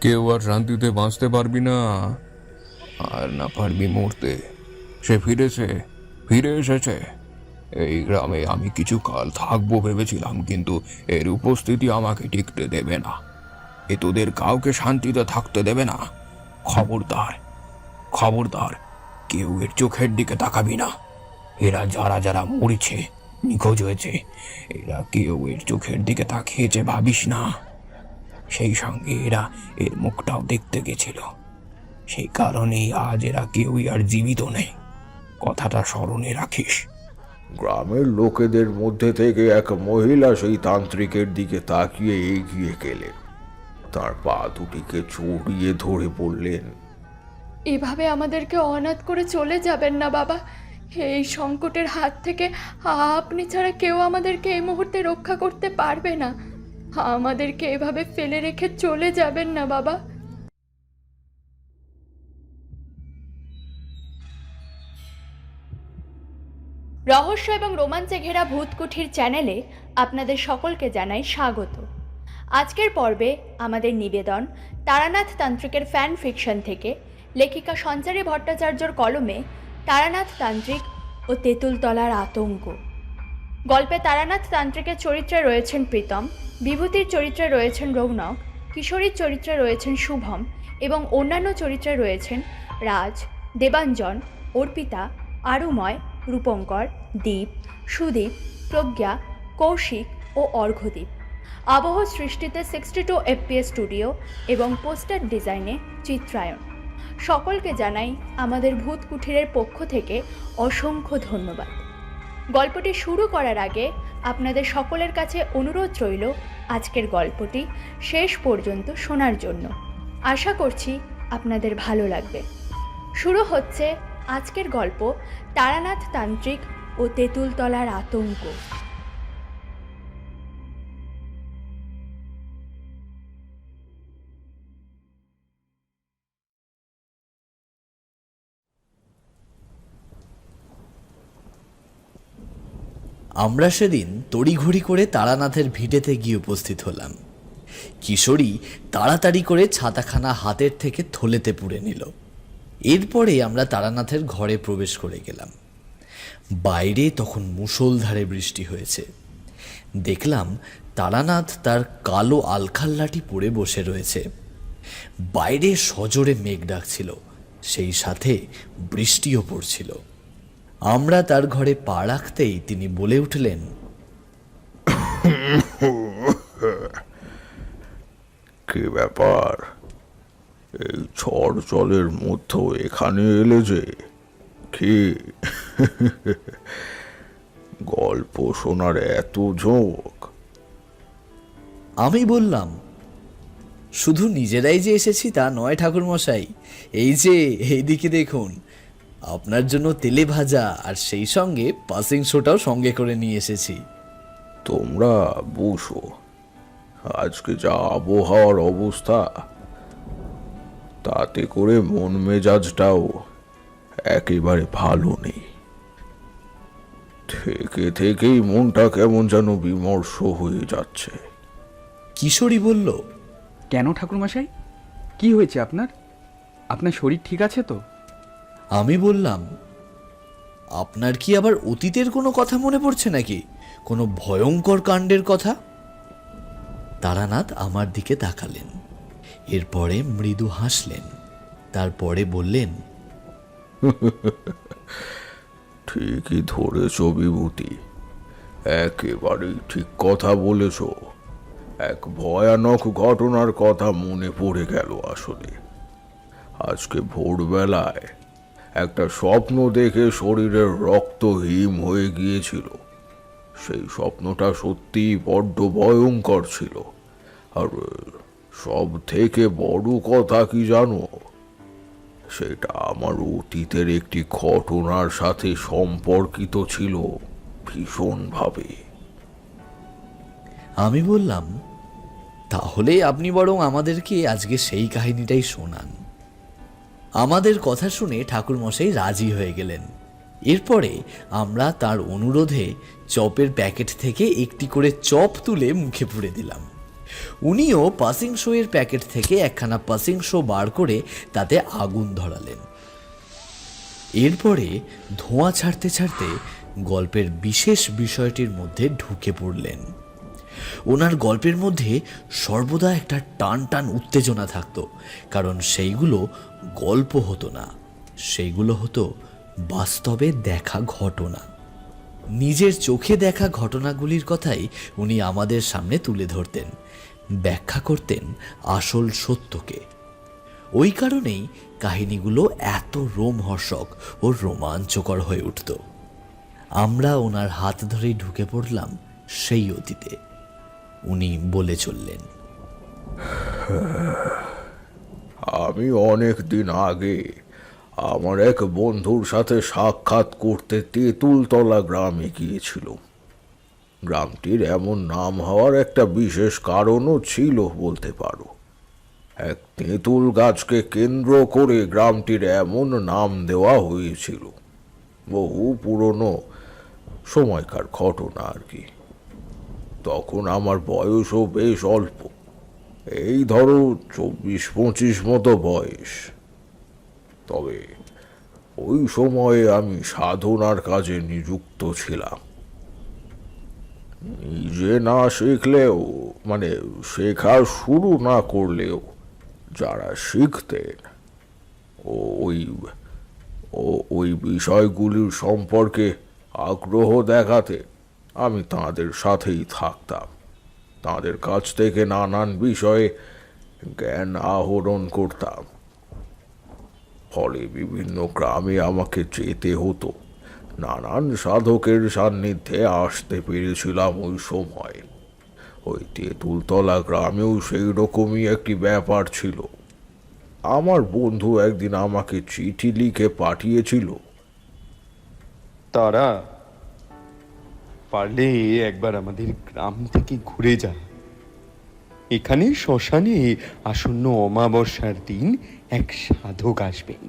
কেউ আর শান্তিতে বাঁচতে পারবি না, আর না পারবি মরতে। সে ফিরে এসেছে। এই গ্রামে আমি কিছু কাল থাকবো ভেবেছিলাম, কিন্তু এর উপস্থিতি আমাকে টিকতে দেবে না। এ তোদের কাউকে শান্তিতে থাকতে দেবে না। খবরদার, খবরদার, কেউ এর চোখের দিকে তাকাবি না। এরা যারা যারা মরেছে, নিখোঁজ হয়েছে, এরা কেউ এর চোখের দিকে তাকিয়েছে ভাবিস না। সেই সঙ্গে এরা এর মুখটাও দেখতে গেছিল। সেই কারণেই আজ এরা কেউই আর জীবিত নেই। কথাটা স্মরণে রাখিস। গ্রামের লোকেদের মধ্যে থেকে এক মহিলা সেই তান্ত্রিকের দিকে তাকিয়ে এগিয়ে গেলেন। তার পা দুটিকে জড়িয়ে ধরে বললেন, এভাবে আমাদেরকে অনাথ করে চলে যাবেন না বাবা। এই সংকটের হাত থেকে আপনি ছাড়া কেউ আমাদেরকে এই মুহূর্তে রক্ষা করতে পারবে না। আমাদেরকে এভাবে ফেলে রেখে চলে যাবেন না বাবা। রহস্য এবং রোমাঞ্চে ঘেরা ভূতকুঠির চ্যানেলে আপনাদের সকলকে জানাই স্বাগত। আজকের পর্বে আমাদের নিবেদন তারানাথ তান্ত্রিকের ফ্যান ফিকশন থেকে লেখিকা সঞ্চারী ভট্টাচার্যর কলমে তারানাথ তান্ত্রিক ও তেঁতুলতলার আতঙ্ক। গল্পে তারানাথ তান্ত্রিকের চরিত্রে রয়েছেন প্রীতম, বিভূতির চরিত্রে রয়েছেন রৌনক, কিশোরীর চরিত্রে রয়েছেন শুভম এবং অন্যান্য চরিত্রে রয়েছেন রাজ, দেবাঞ্জন, অর্পিতা, আরুময়, রূপঙ্কর, দীপ, সুদীপ, প্রজ্ঞা, কৌশিক ও অর্ঘ্যদীপ। আবহ সৃষ্টিতে 62 FPS স্টুডিও এবং পোস্টার ডিজাইনে চিত্রায়ন। সকলকে জানাই আমাদের ভূত কুঠিরের পক্ষ থেকে অসংখ্য ধন্যবাদ। গল্পটি শুরু করার আগে আপনাদের সকলের কাছে অনুরোধ রইল আজকের গল্পটি শেষ পর্যন্ত শোনার জন্য। আশা করছি আপনাদের ভালো লাগবে। শুরু হচ্ছে আজকের গল্প তারানাথ তান্ত্রিক ও তেঁতুলতলার আতঙ্ক। আমরা সেদিন তড়িঘড়ি করে তারানাথের ভিটেতে গিয়ে উপস্থিত হলাম। কিশোরী তাড়াতাড়ি করে ছাতাখানা হাতের থেকে থলেতে পুড়ে নিল। এরপরে আমরা তারানাথের ঘরে প্রবেশ করে গেলাম। বাইরে তখন মুষলধারে বৃষ্টি হয়েছে। দেখলাম তারানাথ তার কালো আলখাল্লাটি পরে বসে রয়েছে। বাইরে সজোরে মেঘ ডাকছিল, সেই সাথে বৃষ্টিও পড়ছিল। আমরা তার ঘরে পা রাখতেই তিনি বলে উঠলেন, কি ব্যাপার, এই ঝড় জলের মধ্যে এখানে এলে যে? কি গল্প শোনার এত ঝোঁক? আমি বললাম, শুধু নিজেরাই যে এসেছি তা নয় ঠাকুরমশাই, এই যে এইদিকে দেখুন, আপনার জন্য তেলে ভাজা আর সেই সঙ্গে পাসিং শোটাও সঙ্গে করে নিয়ে এসেছি। তোমরা বসো। আজকে যা আবহাওয়ার অবস্থা, তাতে করে মন মেজাজটাও একেবারে ভালো নেই। থেকে থেকেই মনটা কেমন যেন বিমর্ষ হয়ে যাচ্ছে। কিশোরী বলল, কেন ঠাকুরমশাই, কি হয়েছে আপনার? আপনার শরীর ঠিক আছে তো? আমি বললাম, আপনার কি আবার অতীতের কোনো কথা মনে পড়ছে নাকি, কোনো ভয়ঙ্কর কাণ্ডের কথা? তারানাথ আমার দিকে তাকালেন, এরপরে মৃদু হাসলেন, তারপরে বললেন, ঠিকই ধরেছ বিভূতি, একেবারেই ঠিক কথা বলেছ। এক ভয়ানক ঘটনার কথা মনে পড়ে গেল। আসলে আজকে ভোরবেলায় একটা স্বপ্ন দেখে শরীরের রক্ত হিম হয়ে গিয়েছিল। সেই স্বপ্নটা সত্যিই বড্ড ভয়ঙ্কর ছিল। আর সব থেকে বড় কথা কি জানো, সেটা আমার অতীতের একটি ঘটনার সাথে সম্পর্কিত ছিল ভীষণভাবে। আমি বললাম, তাহলে আপনি বরং আমাদেরকে আজকে সেই কাহিনীটাই শোনান। আমাদের কথা শুনে ঠাকুরমশাই রাজি হয়ে গেলেন। এরপরে আমরা তার অনুরোধে চপের প্যাকেট থেকে একটি করে চপ তুলে মুখে পুরে দিলাম। উনিও পাসিং শো এর প্যাকেট থেকে একখানা পাসিং শো বার করে তাতে আগুন ধরালেন। এরপরে ধোঁয়া ছাড়তে ছাড়তে গল্পের বিশেষ বিষয়টির মধ্যে ঢুকে পড়লেন। ওনার গল্পের মধ্যে সর্বদা একটা টান টান উত্তেজনা থাকতো, কারণ সেইগুলো গল্প হতো না, সেইগুলো হতো বাস্তবে দেখা ঘটনা। নিজের চোখে দেখা ঘটনাগুলির কথাই উনি আমাদের সামনে তুলে ধরতেন, ব্যাখ্যা করতেন আসল সত্যকে। ওই কারণেই কাহিনীগুলো এত রোমহর্ষক ও রোমাঞ্চকর হয়ে উঠত। আমরা ওনার হাত ধরেই ঢুকে পড়লাম সেই অতীতে। উনি বলে চললেন, আমি অনেক দিন আগে আমার এক বন্ধুর সাথে সাক্ষাৎ করতে তেঁতুলতলা গ্রামে গিয়েছিলাম। গ্রামটির এমন নাম হওয়ার একটা বিশেষ কারণও ছিল বলতে পারো। এক তেঁতুল গাছকে কেন্দ্র করে গ্রামটির এমন নাম দেওয়া হয়েছিল। বহু পুরনো সময়কার ঘটনা আর কি। তখন আমার বয়সও বেশ অল্প, এই ধরো 24-25 মতো বয়স। তবে ওই সময়ে আমি সাধনার কাজে নিযুক্ত ছিলাম। নিজে না শিখলেও, মানে শেখা শুরু না করলেও যারা শিখতেন ওই ওই বিষয়গুলির সম্পর্কে আগ্রহ দেখাতে আমি তাদের সাথেই থাকতাম। তাদের কাছ থেকে নানান বিষয়ে জ্ঞান আহরণ করতাম। ফলে বিভিন্ন গ্রামে আমাকে যেতে হতো। নানান সাধকের সান্নিধ্যে আসতে পেরেছিলাম ওই সময়। ওই তেঁতুলতলা গ্রামেও সেই রকমই একটি ব্যাপার ছিল। আমার বন্ধু একদিন আমাকে চিঠি লিখে পাঠিয়েছিল। তারা পারলে একবার আমাদের গ্রাম থেকে ঘুরে যা। এখানে শ্মশানে আসন্ন অমাবস্যার দিন এক সাধক আসবেন।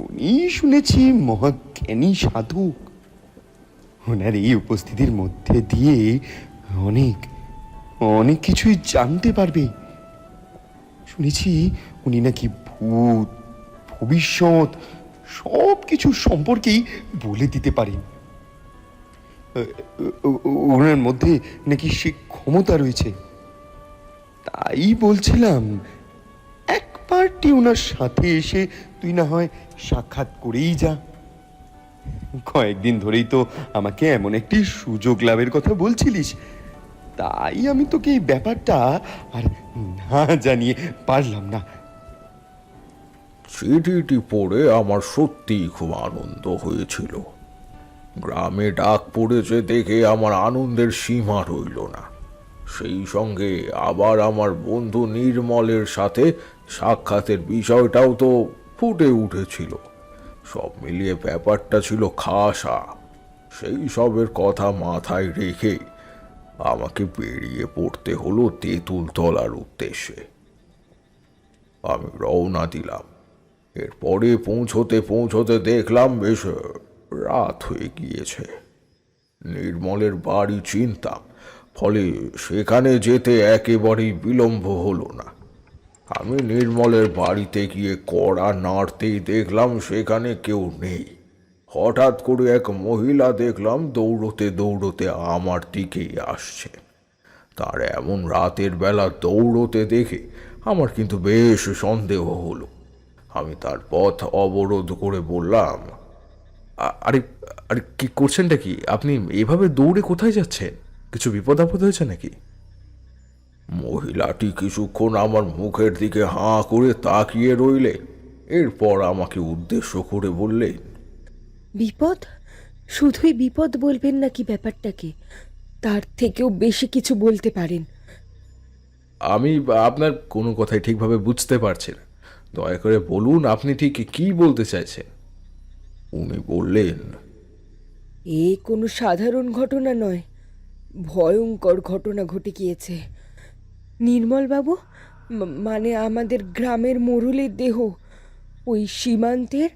উনি শুনেছি মহাজ্ঞানী সাধক। ওনার এই উপস্থিতির মধ্যে দিয়ে অনেক অনেক কিছুই জানতে পারবে। শুনেছি উনি নাকি ভূত, ভবিষ্যৎ সব কিছু সম্পর্কেই বলে দিতে পারেন। ওনার মধ্যে নাকি সে ক্ষমতা রয়েছে। তাই বলছিলাম, একবারটি ওনার সাথে এসে তুই না হয় সাক্ষাৎ করেই যা। কয়েকদিন ধরেই তো আমাকে এমন একটি সুযোগ লাভের কথা বলছিলিস, তাই আমি তোকে এই ব্যাপারটা আর না জানিয়ে পারলাম না। চিঠিটি পড়ে আমার সত্যিই খুব আনন্দ হয়েছিল। গ্রামে ডাক পড়েছে দেখে আমার আনন্দের সীমা রইল না। সেই সঙ্গে আবার আমার বন্ধু নির্মলের সাথে সাক্ষাতের বিষয়টাও তো ফুটে উঠেছিল। সব মিলিয়ে ব্যাপারটা ছিল খাসা। সেই সবের কথা মাথায় রেখে আমাকে বেরিয়ে পড়তে হলো তেঁতুলতলার উদ্দেশ্যে। আমি রওনা দিলাম। এরপরে পৌঁছতে পৌঁছতে দেখলাম বেশ রাত হয়ে গিয়েছে। নির্মলের বাড়ি চিনতাম, ফলে সেখানে যেতে একেবারেই বিলম্ব হলো না। আমি নির্মলের বাড়িতে গিয়ে কড়া নাড়তেই দেখলাম সেখানে কেউ নেই। হঠাৎ করে এক মহিলা দেখলাম দৌড়তে দৌড়তে আমার দিকেই আসছে। তার এমন রাতের বেলা দৌড়তে দেখে আমার কিন্তু বেশ সন্দেহ হলো। আমি তার পথ অবরোধ করে বললাম, আরে আরে কি করছেনটা কি আপনি? এভাবে দৌড়ে কোথায় যাচ্ছেন? কিছু বিপদ আপদ হয়েছে নাকি? মহিলাটি কিছুক্ষণ আমার মুখের দিকে হাঁ করে তাকিয়ে রইলেন। এরপর আমাকে উদ্দেশ্য করে বললেন, বিপদ? শুধুই বিপদ বলবেন নাকি ব্যাপারটাকে? তার থেকেও বেশি কিছু বলতে পারেন। আমি আপনার কোনো কথাই ঠিকভাবে বুঝতে পারছি না। দয়া করে বলুন আপনি ঠিক কি বলতে চাইছেন। উনি বললেন, এ কোনো সাধারণ ঘটনা নয়, ভয়ঙ্কর ঘটনা ঘটে গিয়েছে। নির্মলবাবু, মানে আমাদের গ্রামের মোড়লের দেহ ওই সীমান্তের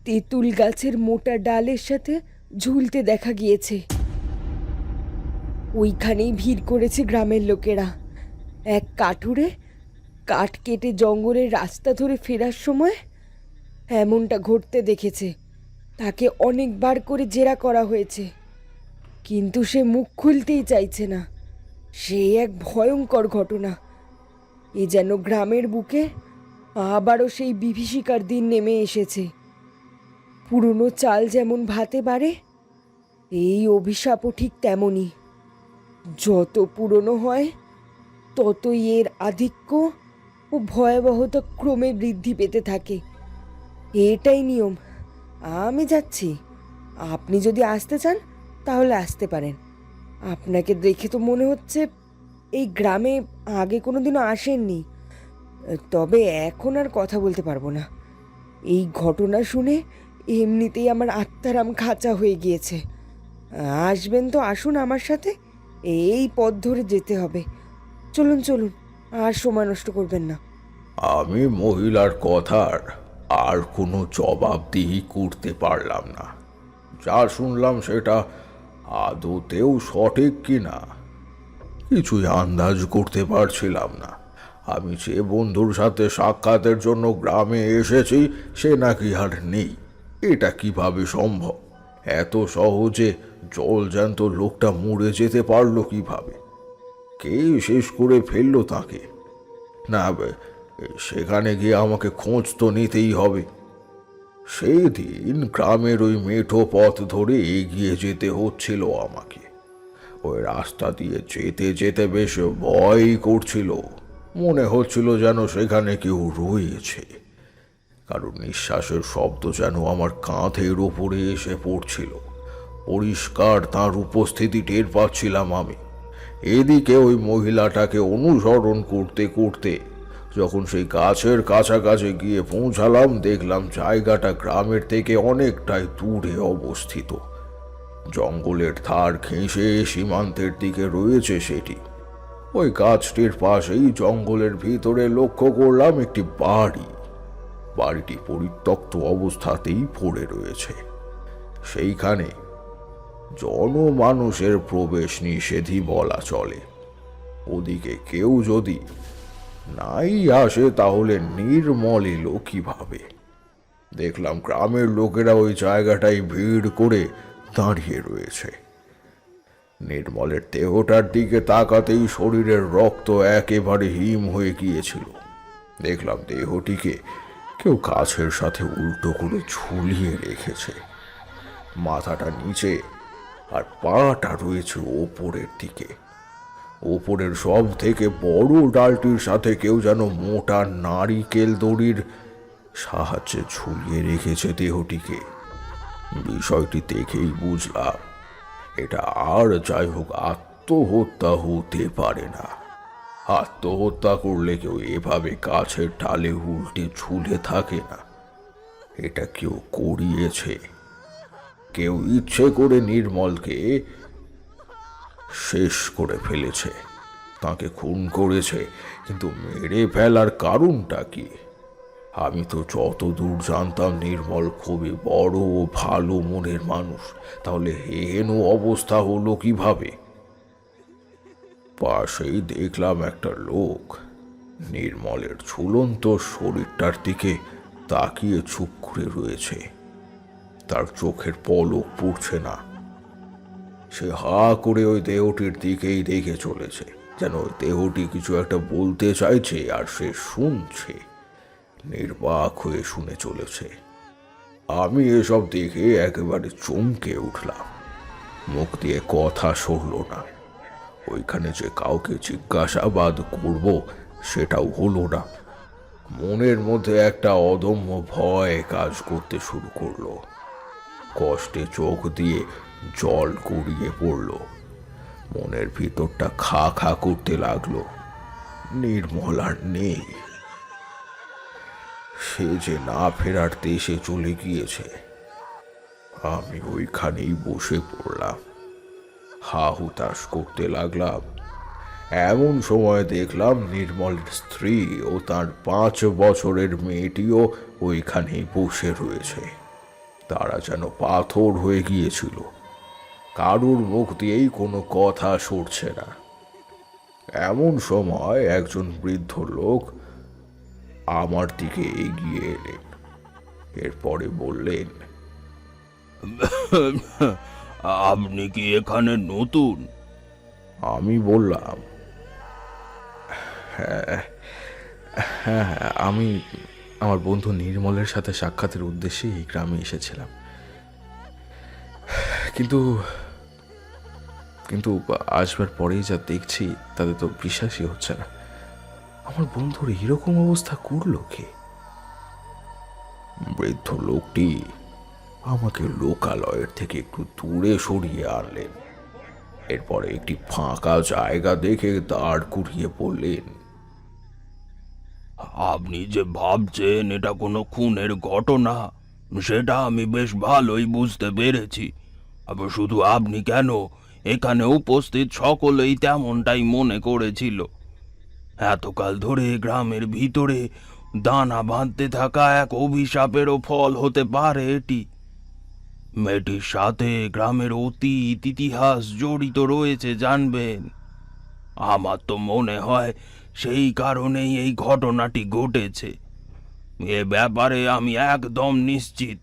তেঁতুল গাছের মোটা ডালের সাথে ঝুলতে দেখা গিয়েছে। ওইখানেই ভিড় করেছে গ্রামের লোকেরা। এক কাঠুরে কাঠ কেটে জঙ্গলের রাস্তা ধরে ফেরার সময় এমনটা ঘটতে দেখেছে। তাকে অনেকবার করে জেরা করা হয়েছে, কিন্তু সে মুখ খুলতেই চাইছে না। সে এক ভয়ঙ্কর ঘটনা। এ যেন গ্রামের বুকে আবারও সেই বিভীষিকার দিন নেমে এসেছে। পুরনো চাল যেমন ভাতে বাড়ে, এই অভিশাপও ঠিক তেমনই। যত পুরনো হয় ততই এর আধিক্য ও ভয়াবহতা ক্রমে বৃদ্ধি পেতে থাকে। এটাই নিয়ম। আমি যাচ্ছি, আপনি যদি আসতে চান তাহলে আসতে পারেন। আপনাকে দেখে তো মনে হচ্ছে এই গ্রামে আগে কোনোদিনও আসেননি। তবে এখন আর কথা বলতে পারবো না। এই ঘটনা শুনে এমনিতেই আমার আত্মারাম খাঁচা হয়ে গিয়েছে। আসবেন তো আসুন আমার সাথে, এই পথ ধরে যেতে হবে। চলুন চলুন, আর সময় নষ্ট করবেন না। আমি মহিলার কথার আর কোনো জবাবদিহি করতে পারলাম না। যা শুনলাম সেটা আদতেও সঠিক কিনা কিছুই আন্দাজ করতে পারছিলাম না। আমি যে বন্ধুর সাথে সাক্ষাতের জন্য গ্রামে এসেছি সে নাকি আর নেই। এটা কিভাবে সম্ভব? এত সহজে জলজ্যান্ত লোকটা মরে যেতে পারলো কিভাবে? কে শেষ করে ফেললো তাকে? না, সেখানে গিয়ে আমাকে খোঁজ তো নিতেই হবে। সেই দিন গ্রামের ওই মেঠো পথ ধরে এগিয়ে যেতে হচ্ছিল আমাকে। ওই রাস্তা দিয়ে যেতে যেতে বেশ ভয় করছিল। মনে হচ্ছিল যেন সেখানে কেউ রয়েছে। কারণ নিঃশ্বাসের শব্দ যেন আমার কাঁধের ওপরে এসে পড়ছিল। পরিষ্কার তার উপস্থিতি টের পাচ্ছিলাম আমি। এদিকে ওই মহিলাটাকে অনুসরণ করতে করতে যখন সেই গাছের কাছাকাছি গিয়ে পৌঁছালাম, দেখলাম জায়গাটা গ্রামের থেকে অনেকটাই দূরে অবস্থিত। জঙ্গলের ধার ঘেঁষে সীমান্তের দিকে রয়েছে সেটি। ওই গাছটির পাশেই জঙ্গলের ভিতরে লক্ষ্য করলাম একটি বাড়ি। বাড়িটি পরিত্যক্ত অবস্থাতেই পড়ে রয়েছে। সেইখানে জনমানুষের প্রবেশ নিষেধই বলা চলে। ওদিকে কেউ যদি নাই আসে তাহলে নির্মল এলো কিভাবে? দেখলাম গ্রামের লোকেরা ওই জায়গাটায় ভিড় করে দাঁড়িয়ে রয়েছে। নির্মলের দেহটার দিকে তাকাতেই শরীরের রক্ত একেবারে হিম হয়ে গিয়েছিল। দেখলাম দেহটিকে কেউ গাছের সাথে উল্টো করে ঝুলিয়ে রেখেছে। মাথাটা নিচে আর পাটা রয়েছে ওপরের দিকে। ওপরের সব থেকে বড় ডালটির সাথে কেউ যেন মোটা নারিকেল দড়ির সাহায্যে ঝুলিয়ে রেখেছে দেহটিকে। বিষয়টি দেখেই বুঝলাম এটা আর যাই হোক আত্মহত্যা হতে পারে না। আত্মহত্যা করলে কেউ এভাবে গাছের ডালে উল্টে ঝুলে থাকে না। এটা কেউ করিয়েছে। কেউ ইচ্ছে করে নির্মলকে শেষ করে ফেলেছে, তাকে খুন করেছে। কিন্তু মেরে ফেলার কারণটা কি? আমি তো যতদূর জানতাম নির্মল খুবই বড় ও ভালো মনের মানুষ। তাহলে হেন অবস্থা হলো কিভাবে? পাশেই দেখলাম একটা লোক নির্মলের ঝুলন্ত শরীরটার দিকে তাকিয়ে চুপ করে রয়েছে। তার চোখের পলক পড়ছে না। সে হা করে ওই দেহটির দিকেই দেখে চলেছে, যেন ওই দেহটি কিছু একটা বলতে চাইছে আর সে শুনছে, নির্বাক হয়ে শুনে চলেছে। আমি এসব দেখে একেবারে চমকে উঠলাম। মুখ দিয়ে কথা সরল না। ওইখানে যে কাউকে জিজ্ঞাসাবাদ করব সেটাও হলো না। মনের মধ্যে একটা অদম্য ভয় কাজ করতে শুরু করলো। কষ্টে চোখ দিয়ে জল গড়িয়ে পড়ল। মনের ভিতরটা খা খা করতে লাগলো। নির্মল আর নেই। সে যে না ফেরার দেশে চলে গিয়েছে। আমি ওইখানেই বসে পড়লাম, হা হুতাশ করতে লাগলাম। এমন সময় দেখলাম নির্মলের স্ত্রী ও তার 5 বছরের মেয়েটিও ওইখানেই বসে রয়েছে। তারা যেন পাথর হয়ে গিয়েছিল। কারুর মুখ দিয়েই কোনো কথা সরছে না। এমন সময় একজন বৃদ্ধ লোক আমার দিকে এগিয়ে এলেন। এরপরে বললেন, আপনি কি এখানে নতুন? আমি বললাম, হ্যাঁ, আমি আমার বন্ধু নির্মলের সাথে সাক্ষাতের উদ্দেশ্যে এই গ্রামে এসেছিলাম, কিন্তু কিন্তু আসবার পরেই যা দেখছি তাতে তো বিশ্বাসই হচ্ছে না। আমার বন্ধুর এরকম অবস্থা করলো কে? বৃদ্ধ লোকটি আমাকে লোকালয়ের থেকে একটু দূরে সরিয়ে আনলেন। এরপরে একটি ফাঁকা জায়গা দেখে দাঁড় করিয়ে বললেন, আপনি যে ভাবছেন এটা কোনো খুনের ঘটনা, সেটা আমি বেশ ভালোই বুঝতে পেরেছি। আবার শুধু আপনি কেন, এখানে উপস্থিত সকলেই তেমনটাই মনে করেছিল। এতকাল ধরে গ্রামের ভিতরে দানা বাঁধতে থাকা এক অভিশাপেরও ফল হতে পারে এটি। মেয়েটির সাথে গ্রামের অতীত ইতিহাস জড়িত রয়েছে জানবেন। আমার তো মনে হয় সেই কারণেই এই ঘটনাটি ঘটেছে। এ ব্যাপারে আমি একদম নিশ্চিত।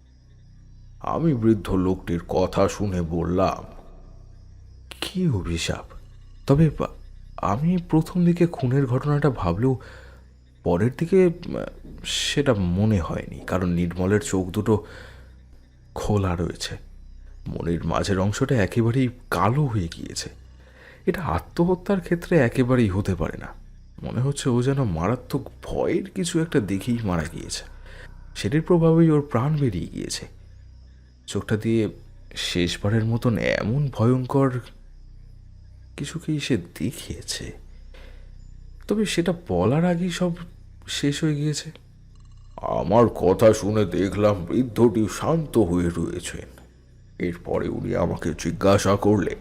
আমি বৃদ্ধ লোকটির কথা শুনে বললাম, কি অভিশাপ? তবে আমি প্রথম দিকে খুনের ঘটনাটা ভাবলেও পরের দিকে সেটা মনে হয়নি, কারণ নির্মলের চোখ দুটো খোলা রয়েছে, মনের মাঝের অংশটা একেবারেই কালো হয়ে গিয়েছে। এটা আত্মহত্যার ক্ষেত্রে একেবারেই হতে পারে না। মনে হচ্ছে ও যেন মারাত্মক ভয়ের কিছু একটা দেখেই মারা গিয়েছে, সেটির প্রভাবেই ওর প্রাণ বেরিয়ে গিয়েছে। চোখটা দিয়ে শেষবারের মতন এমন ভয়ঙ্কর কিছুকেই সে দেখিয়েছে, তবে সেটা বলার আগেই সব শেষ হয়ে গিয়েছে। আমার কথা শুনে দেখলাম বৃদ্ধটি শান্ত হয়ে রয়েছেন। এরপরে উনি আমাকে জিজ্ঞাসা করলেন,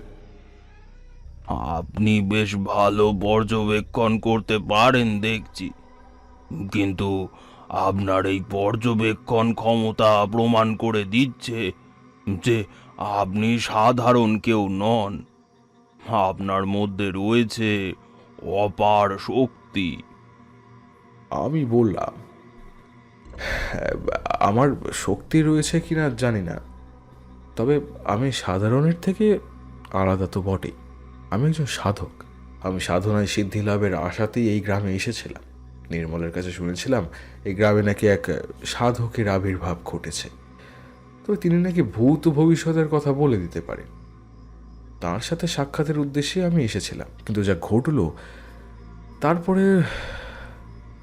আপনি বেশ ভালো পর্যবেক্ষণ করতে পারেন দেখছি, কিন্তু আপনার এই পর্যবেক্ষণ ক্ষমতা প্রমাণ করে দিচ্ছে যে আপনি সাধারণ কেউ নন। আপনার মধ্যে রয়েছে অপার শক্তি। আমি বললাম, আমার শক্তি রয়েছে কিনা জানি না, তবে আমি সাধারণের থেকে আলাদা তো বটেই। আমি একজন সাধক। আমি সাধনায় সিদ্ধি লাভের আশাতেই এই গ্রামে এসেছিলাম। নির্মলের কাছে শুনেছিলাম এই গ্রামে নাকি এক সাধকের আবির্ভাব ঘটেছে, তবে তিনি নাকি ভূত ভবিষ্যতের কথা বলে দিতে পারেন। তার সাথে সাক্ষাতের উদ্দেশ্যে আমি এসেছিলাম, কিন্তু যা ঘটলো তারপরে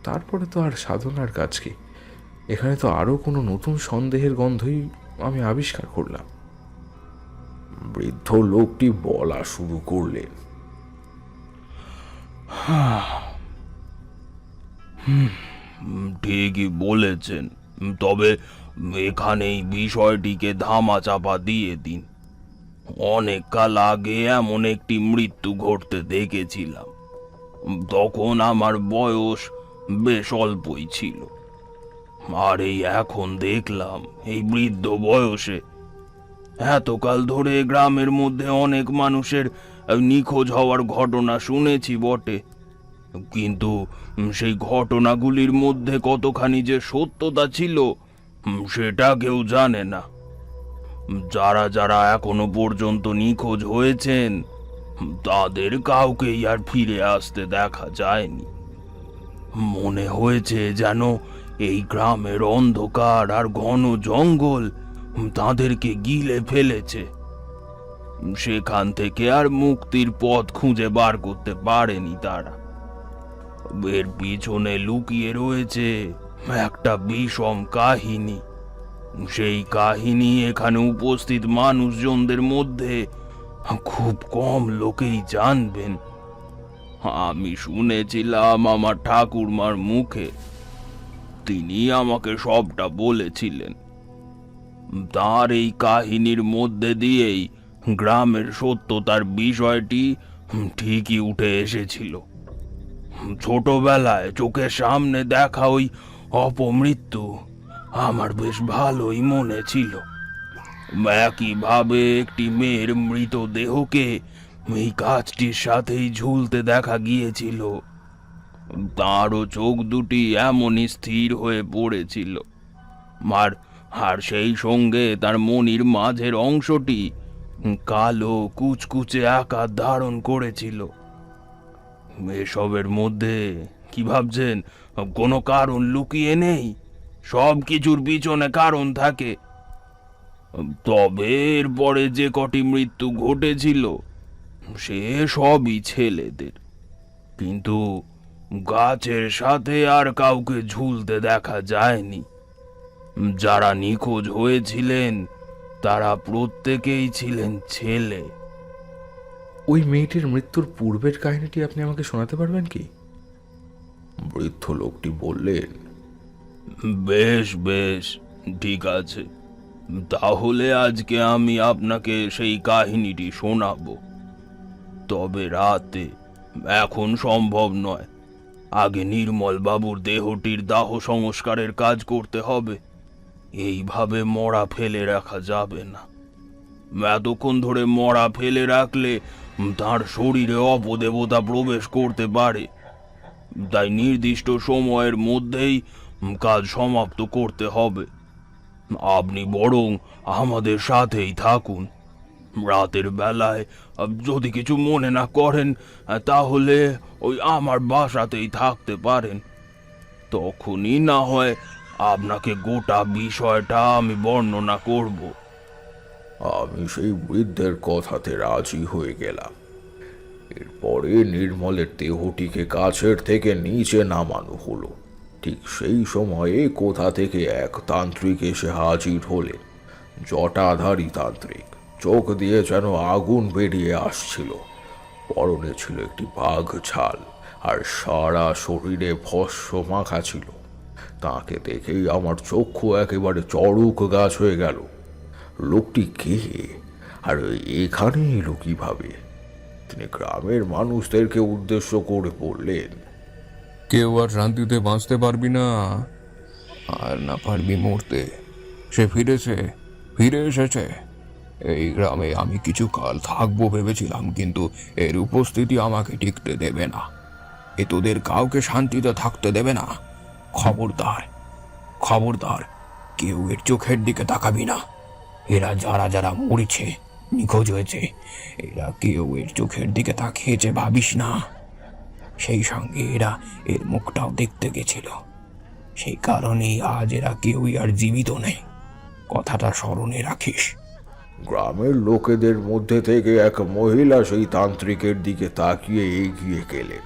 তারপরে তো আর সাধনার কাজ কি? এখানে তো আরও কোনো নতুন সন্দেহের গন্ধই আমি আবিষ্কার করলাম। বৃদ্ধ লোকটি বলা শুরু করলেন, ঠিকই বলেছেন, তবে এখানেই বিষয়টিকে ধামাচাপা দিয়ে দিন। অনেক কাল আগে এমন একটি মৃত্যু ঘটতে দেখেছিলাম। তখন আমার বয়স বেশ অল্পই ছিল, আর এই এখন দেখলাম এই বৃদ্ধ বয়সে। এতকাল ধরে গ্রামের মধ্যে অনেক মানুষের নিখোঁজ হওয়ার ঘটনা শুনেছি বটে, কিন্তু সেই ঘটনাগুলির মধ্যে কতখানি যে সত্যতা ছিল সেটা কেউ জানে না। যারা যারা এখনো পর্যন্ত নিখোঁজ হয়েছেন তাদের কাউকেই আর ফিরে আসতে দেখা যায়নি। মনে হয়েছে যেন এই গ্রামের অন্ধকার আর ঘন জঙ্গল তাদেরকে গিলে ফেলেছে। সেখান থেকে আর মুক্তির পথ খুঁজে বার করতে পারেনি তারা। এর পিছনে লুকিয়ে রয়েছে একটা বিষম কাহিনী। সেই কাহিনী এখানে উপস্থিত মানুষজনদের মধ্যে খুব কম লোকেই জানবেন। আমি শুনেছিলাম আমার ঠাকুরমার মুখে, তিনি আমাকে সবটা বলেছিলেন। তার এই কাহিনীর মধ্যে দিয়েই গ্রামের সত্যতার বিষয়টি ঠিকই উঠে এসেছিল। ছোটবেলায় চোখের সামনে দেখা ওই অপমৃত্যু আমার বেশ ভালোই মনে ছিল। একইভাবে একটি মেয়ের মৃতদেহকে এই গাছটির সাথেই ঝুলতে দেখা গিয়েছিল। তারও চোখ দুটি এমনই স্থির হয়ে পড়েছিল, আর আর সেই সঙ্গে তার মনির মাঝের অংশটি কালো কুচকুচে আকার ধারণ করেছিল। এসবের মধ্যে কি ভাবছেন কোনো কারণ লুকিয়ে নেই? সব কিছুর পিছনে কারণ থাকে। তবে এরপরে যে কটি মৃত্যু ঘটেছিল সে সবই ছেলেদের, কিন্তু গাছের সাথে আর কাউকে ঝুলতে দেখা যায়নি। যারা নিখোঁজ হয়েছিলেন তারা প্রত্যেকেই ছিলেন ছেলে। ওই মেয়েটির মৃত্যুর পূর্বের কাহিনীটি আপনি আমাকে শোনাতে পারবেন কি? বৃদ্ধ লোকটি বললেন, বেশ বেশ, ঠিক আছে, তাহলে আজকে আমি আপনাকে সেই কাহিনীটি শোনাবো, তবে রাতে। এখন সম্ভব নয়, আগে নির্মল বাবুর দেহটির দাহ সংস্কারের কাজ করতে হবে। এইভাবে মরা ফেলে রাখা যাবে না। এতক্ষণ ধরে মরা ফেলে রাখলে তার শরীরে অপদেবতা প্রবেশ করতে পারে, তাই নির্দিষ্ট সময়ের মধ্যেই কাজ সমাপ্ত করতে হবে। আপনি বরং আমাদের সাথেই থাকুন। রাতের বেলায় যদি কিছু মনে না করেন তাহলে ওই আমার বাসাতেই থাকতে পারেন। তখনই না হয় আপনাকে গোটা বিষয়টা আমি বর্ণনা করব। আমি সেই বৃদ্ধের কথাতে রাজি হয়ে গেলাম। এরপরে নির্মলের দেহটিকে গাছের থেকে নিচে নামানো হলো। ঠিক সেই সময়ে কোথা থেকে এক তান্ত্রিক এসে হাজির হলেন। জটাধারী তান্ত্রিক, চোখ দিয়ে যেন আগুন বেরিয়ে আসছিল। পরনে ছিল একটি বাঘ ছাল, আর সারা শরীরে ভস্ম মাখা ছিল। তাকে দেখেই আমার চক্ষু একেবারে চড়ক গাছ হয়ে গেল। লোকটি কে, আর এখানে এলো কিভাবে? তিনি গ্রামের মানুষদেরকে উদ্দেশ্য করে বললেন, কেউ আর শান্তিতে বাঁচতে পারবি না, আর না পারবি মরতে। সে ফিরে এসেছে। এই গ্রামে আমি কিছু কাল থাকবো ভেবেছিলাম, কিন্তু এর উপস্থিতি আমাকে টিকতে দেবে না। এ তোদের কাউকে শান্তিতে থাকতে দেবে না। খবরদার, কেউ এর চোখের দিকে তাকাবি না। এরা যারা মরেছে, নিখোঁজ হয়েছে, এরা কেউ এর চোখের দিকে তাকিয়েছে ভাবিস না। সেই সঙ্গে এরা এর মুখটাও দেখতে গেছিল, সেই কারণেই আজ এরা কেউই আর জীবিত নেই। কথাটা স্মরণে রাখিস। গ্রামের লোকেদের মধ্যে থেকে এক মহিলা সেই তান্ত্রিকের দিকে তাকিয়ে এগিয়ে গেলেন।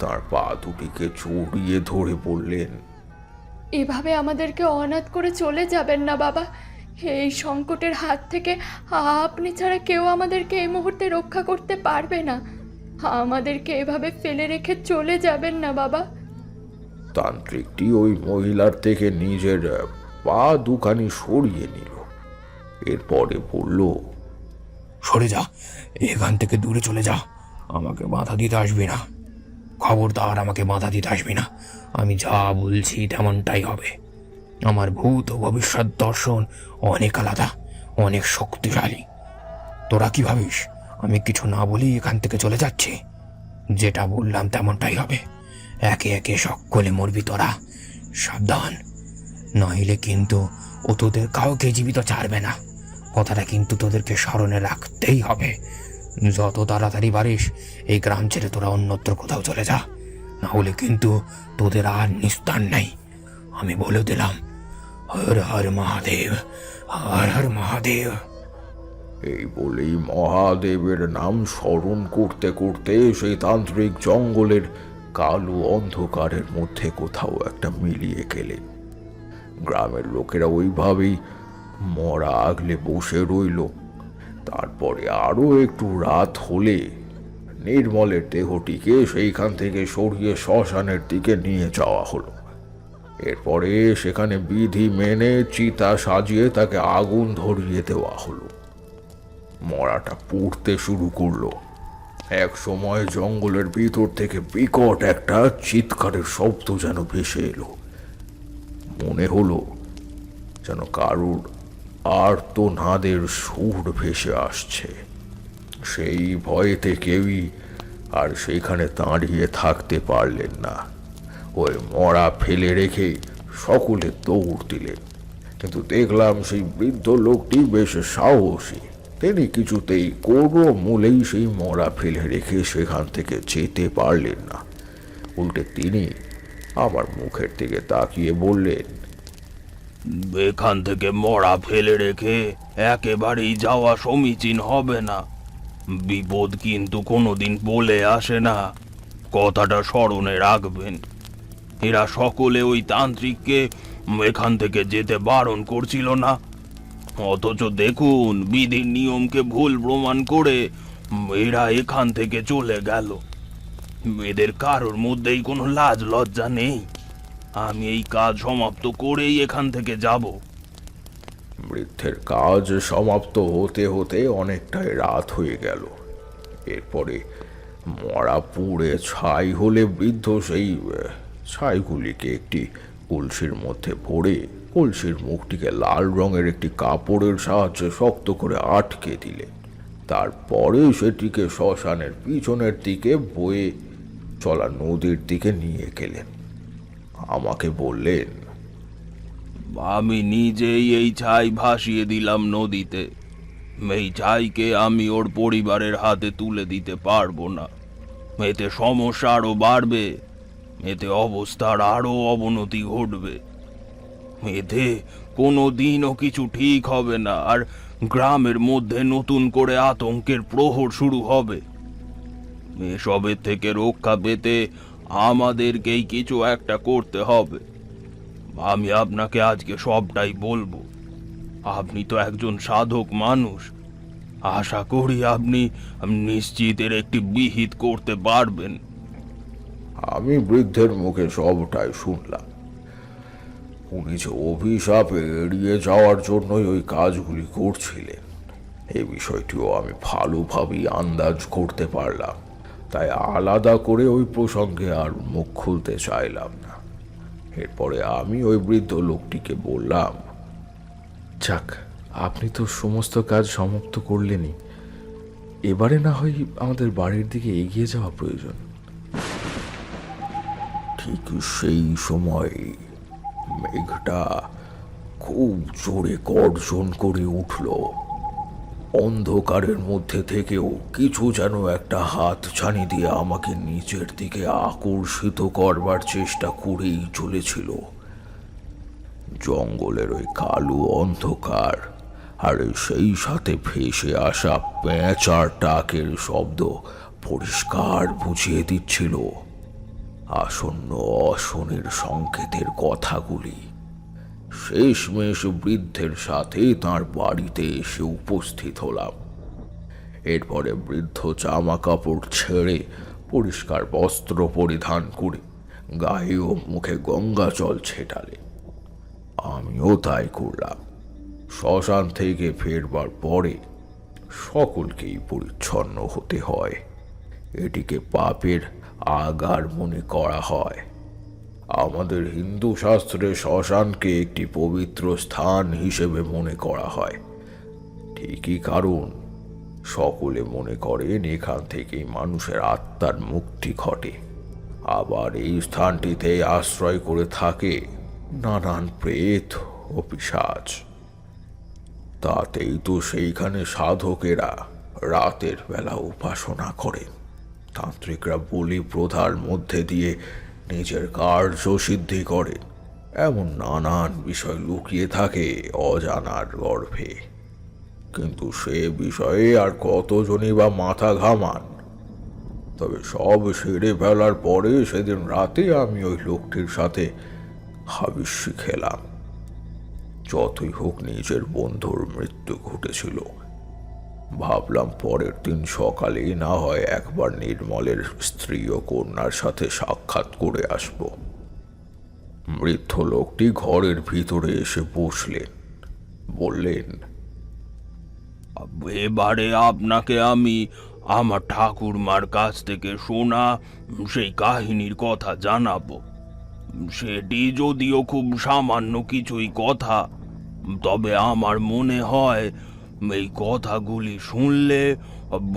তার পা দুটিকে জড়িয়ে ধরে বললেন, এভাবে আমাদেরকে অনাথ করে চলে যাবেন না বাবা। এই সংকটের হাত থেকে আপনি ছাড়া কেউ আমাদেরকে এই মুহূর্তে রক্ষা করতে পারবে না। আমাদেরকে এভাবে ফেলে রেখে চলে যাবেন না বাবা। তান্ত্রিকটি ওই মহিলার থেকে নিজের পা দুখানি সরিয়ে নিল। এরপরে বলল, সরে যা, এখান থেকে দূরে চলে যা। আমাকে বাধা দিতে আসবি না। খবরদার, আমাকে বাধা দিতে আসবি না। আমি যা বলছি তেমনটাই হবে। আমার ভূত ও ভবিষ্যৎ দর্শন অনেক আলাদা, অনেক শক্তিশালী। তোরা কি ভাবিস আমি কিছু না বলেই এখান থেকে চলে যাচ্ছি? যেটা বললাম তেমনটাই হবে। একে একে সকলে মরবি তোরা। সাবধান, নইলে কিন্তু ও তোদের কাউকে জীবিত ছাড়বে না। কথাটা কিন্তু তোদেরকে স্মরণে রাখতেই হবে। যত তাড়াতাড়ি পারিস এই গ্রাম ছেড়ে তোরা অন্যত্র কোথাও চলে যা, না হলে কিন্তু তোদের আর নিস্তার নেই। আমি বলে দিলাম, হর হর মহাদেব, হর হর মহাদেব। এই বলেই মহাদেবের নাম স্মরণ করতে করতে সেই তান্ত্রিক জঙ্গলের কালো অন্ধকারের মধ্যে কোথাও একটা মিলিয়ে গেলেন। গ্রামের লোকেরা ওইভাবেই মরা আগলে বসে রইল। তারপরে আরো একটু রাত হলে নির্মলের দেহটিকে সেইখান থেকে সরিয়ে শ্মশানের দিকে নিয়ে যাওয়া হলো। এরপরে সেখানে বিধি মেনে চিতা সাজিয়ে তাকে আগুন ধরিয়ে দেওয়া হলো। মরাটা পুড়তে শুরু করলো। এক সময় জঙ্গলের ভিতর থেকে বিকট একটা চিৎকারের শব্দ যেন ভেসে এলো। মনে হলো যেন কারুর আর্তনাদের সুর ভেসে আসছে। সেই ভয়েতে কেউই আর সেখানে দাঁড়িয়ে থাকতে পারলেন না। ওই মরা ফেলে রেখে সকলে দৌড় দিলেন, কিন্তু দেখলাম সেই বৃদ্ধ লোকটি বেশ সাহসী। তিনি কিছুতেই কোনো মূলেই সেই মরা ফেলে রেখে সেখান থেকে যেতে পারলেন না। উল্টে তিনি আমার মুখের দিকে তাকিয়ে বললেন, এখান থেকে মরা ফেলে রেখে একেবারেই যাওয়া সমীচীন হবে না। বিপদ কিন্তু কোনোদিন বলে আসে না, কথাটা স্মরণে রাখবেন। এরা সকলে ওই তান্ত্রিককে এখান থেকে যেতে বারণ করছিল না, অথচ দেখুন বিধির নিয়মকে ভুল প্রমাণ করে এরা এখান থেকে চলে গেল। এদের কারোর মধ্যেই কোনো লাজ লজ্জা নেই। আমি এই কাজ সমাপ্ত করেই এখান থেকে যাব। বৃদ্ধের কাজ সমাপ্ত হতে হতে অনেকটাই রাত হয়ে গেল। এরপরে মরা পুড়ে ছাই হলে বৃদ্ধ সেই ছাইগুলিকে একটি কলসির মধ্যে ভরে কলসির মুখটিকে লাল রঙের একটি কাপড়ের সাহায্যে শক্ত করে আটকে দিলেন। তারপরে সেটিকে শ্মশানের পিছনের দিকে বয়ে চলা নদীর দিকে নিয়ে গেলেন। আমাকে বললেন, আমি নিজেই এই ছাই ভাসিয়ে দিলাম নদীতে। এই ছাইকে আমি ওর পরিবারের হাতে তুলে দিতে পারবো না। এতে সমস্যা আরো বাড়বে, এতে অবস্থার আরো অবনতি ঘটবে। এতে কোনো দিনও কিছু ঠিক হবে না, আর গ্রামের মধ্যে নতুন করে আতঙ্কের প্রহর শুরু হবে। এসবের থেকে রক্ষা পেতে আমাদেরকেই কিছু একটা করতে হবে। আমি আপনাকে আজকে সবটাই বলবো। আপনি তো একজন সাধক মানুষ, আশা করি আপনি নিশ্চিত এর একটি বিহিত করতে পারবেন। আমি বৃদ্ধের মুখে সবটাই শুনলাম। উনি যে অভিশাপ এড়িয়ে যাওয়ার জন্যই ওই কাজগুলি করছিলেন, এই বিষয়টিও আমি ভালোভাবেই আন্দাজ করতে পারলাম। তাই আলাদা করে ওই প্রসঙ্গে আর মুখ খুলতে চাইলাম না। এরপরে আমি ওই বৃদ্ধ লোকটিকে বললাম, যাক, আপনি তো সমস্ত কাজ সমাপ্ত করলেনই, এবারে না হয় আমাদের বাড়ির দিকে এগিয়ে যাওয়া প্রয়োজন। ঠিক সেই সময় মেঘটা খুব জোরে গর্জন করে উঠল। অন্ধকারের মধ্যে থেকেও কিছু যেন একটা হাত ছানি দিয়ে আমাকে নিচের দিকে আকর্ষিত করবার চেষ্টা করেই চলেছিল। জঙ্গলের ওই কালো অন্ধকার আর সেই সাথে ভেসে আসা পেঁচার ডাকের শব্দ পরিষ্কার বুঝিয়ে দিচ্ছিল আসন্ন অশনির সংকেতের কথাগুলি। শেষমেশ বৃদ্ধের সাথে তার বাড়িতে এসে উপস্থিত হলাম। এরপরে বৃদ্ধ জামা কাপড় ছেড়ে পরিষ্কার বস্ত্র পরিধান করে গায়ে ও মুখে গঙ্গা জল ছেটালে। আমিও তাই করলাম। শ্মশান থেকে ফেরবার পরে সকলকেই পরিচ্ছন্ন হতে হয়। এটিকে পাপের আগার মনে করা হয়। আমাদের হিন্দু শাস্ত্রে শ্মশানকে একটি পবিত্র স্থান হিসেবে মনে করা হয়। ঠিকই, কারণ সকলে মনে করেন এখান থেকেই মানুষের আত্মার মুক্তি ঘটে। আবার এই স্থানটিতে আশ্রয় করে থাকে নানান প্রেত ও পিশাচ। তাতেই তো সেইখানে সাধকেরা রাতের বেলা উপাসনা করেন। তান্ত্রিকরা বলি প্রথার মধ্যে দিয়ে নিজের কার্য সিদ্ধি করে। এমন নানান বিষয় লুকিয়ে থাকে অজানার গর্ভে, কিন্তু সে বিষয়ে আর কতজনই বা মাথা ঘামান। তবে সব সেরে ফেলার পরে সেদিন রাতে আমি ওই লোকটির সাথে হাবিষ্যি খেলাম। যতই হোক নিজের বন্ধুর মৃত্যু ঘটেছিল, ভাবলাম পরের দিন সকালে না হয় একবার নির্মলের স্ত্রী ও কন্যার সাথে সাক্ষাৎ করে আসব। বৃদ্ধ লোকটি ঘরের ভিতরে এসে বসলেন, বললেন, এবারে আপনাকে আমি আমার ঠাকুরমার কাছ থেকে শোনা সেই কাহিনীর কথা জানাবো। সেটি যদিও খুব সামান্য কিছুই কথা, তবে আমার মনে হয় এই কথাগুলি শুনলে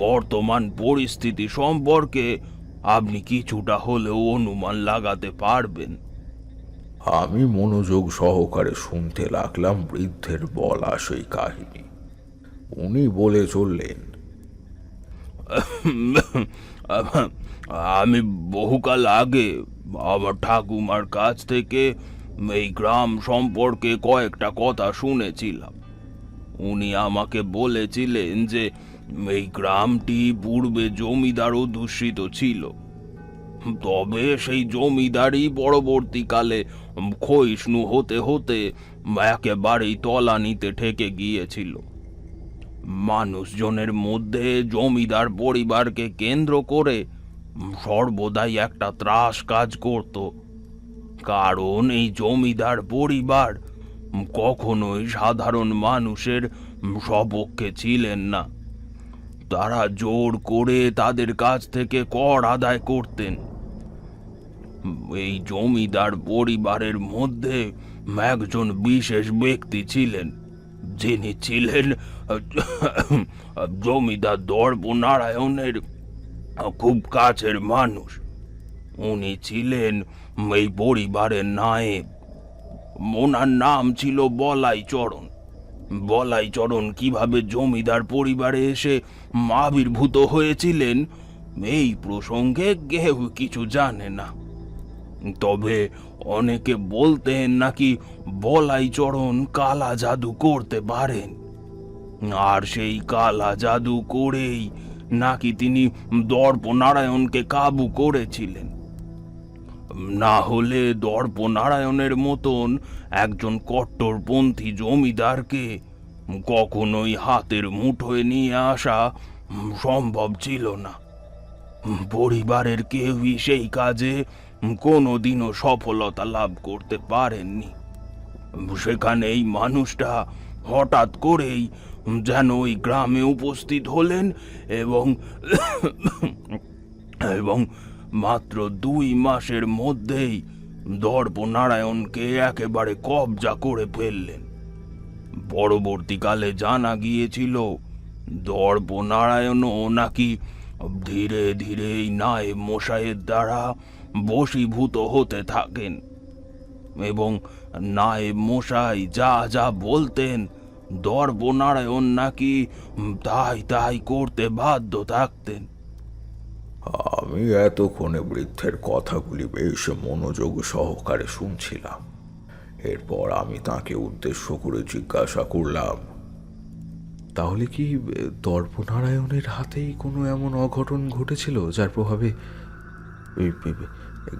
বর্তমান পরিস্থিতি সম্পর্কে আপনি কিছুটা হলেও অনুমান লাগাতে পারবেন। আমি মনোযোগ সহকারে শুনতে লাগলাম বৃদ্ধের বলা সেই কাহিনী। উনি বলে চললেন, আমি বহুকাল আগে আমার ঠাকুমার কাছ থেকে এই গ্রাম সম্পর্কে কয়েকটা কথা শুনেছিলাম। উনি আমাকে বলেছিলেন যে এই গ্রামটি পূর্বে জমিদার অধ্যুষিত ছিল, তবে সেই জমিদারই পরবর্তীকালে ক্ষয়িষ্ণু হতে হতে একেবারেই তলানিতে ঠেকে গিয়েছিল। মানুষজনের মধ্যে জমিদার পরিবারকে কেন্দ্র করে সর্বদাই একটা ত্রাস কাজ করত, কারণ এই জমিদার পরিবার কখনোই সাধারণ মানুষের সপক্ষে ছিলেন না। তারা জোর করে তাদের কাছ থেকে কর আদায় করতেন। এই জমিদার পরিবারের মধ্যে একজন বিশেষ ব্যক্তি ছিলেন, যিনি ছিলেন জমিদার দর্পনারায়ণের খুব কাছের মানুষ। উনি ছিলেন এই পরিবারের নায়েব। ওনার নাম ছিল বলাইচরণ। বলাইচরণ কিভাবে জমিদার পরিবারে এসে আবির্ভূত হয়েছিলেন এই প্রসঙ্গে কেউ কিছু জানে না, তবে অনেকে বলতেন নাকি বলাইচরণ কালা জাদু করতে পারেন, আর সেই কালা জাদু করেই নাকি তিনি দর্পনারায়ণকে কাবু করেছিলেন। না হলে দর্পনারায়ণের মতন একজন কট্টরপন্থী জমিদারকে কখনোই হাতের মুঠোয় নিয়ে আসা সম্ভব ছিল না। পরিবারের কেউই সেই কাজে কোনোদিনও সফলতা লাভ করতে পারেননি। সেখানে এই মানুষটা হঠাৎ করেই যেন ওই গ্রামে উপস্থিত হলেন এবং এবং মাত্র 2 মাসের মধ্যেই দর্পনারায়ণকে একেবারে কবজা করে ফেললেন। পরবর্তীকালে জানা গিয়েছিল দর্পনারায়ণও নাকি ধীরে ধীরে এই নায়েব মশাইয়ের দ্বারা বশীভূত হতে থাকেন, এবং নায়েব মশাই যা যা বলতেন দর্পনারায়ণ নাকি তাই তাই করতে বাধ্য থাকতেন। আমি এতক্ষণে বৃদ্ধের কথাগুলি বেশ মনোযোগ সহকারে শুনছিলাম। এরপর আমি তাকে উদ্দেশ্য করে জিজ্ঞাসা করলাম, তাহলে কি দর্পনারায়ণের হাতেই কোনো এমন অঘটন ঘটেছিল যার প্রভাবে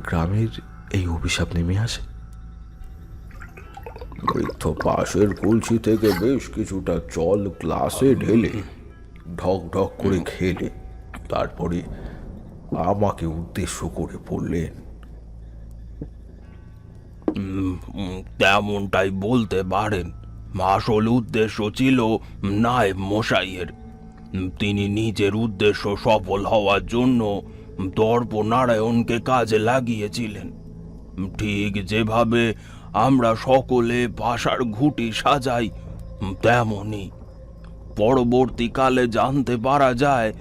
গ্রামের এই অভিশাপ নেমে আসে? বৃদ্ধ পাশের কলসি থেকে বেশ কিছুটা জল গ্লাসে ঢেলে ঢক ঢক করে খেলে তারপরে আমাকে উদ্দেশ্য করে বললেন, তেমনটাই বলতে পারেন। আসল উদ্দেশ্য ছিল নায়েব মশাইয়ের। তিনি নিজের উদ্দেশ্য সফল হওয়ার জন্য দর্পনারায়ণকে কাজে লাগিয়েছিলেন, ঠিক যেভাবে আমরা সকলে পাশার ঘুঁটি সাজাই তেমনি। পরবর্তীকালে জানতে পারা যায়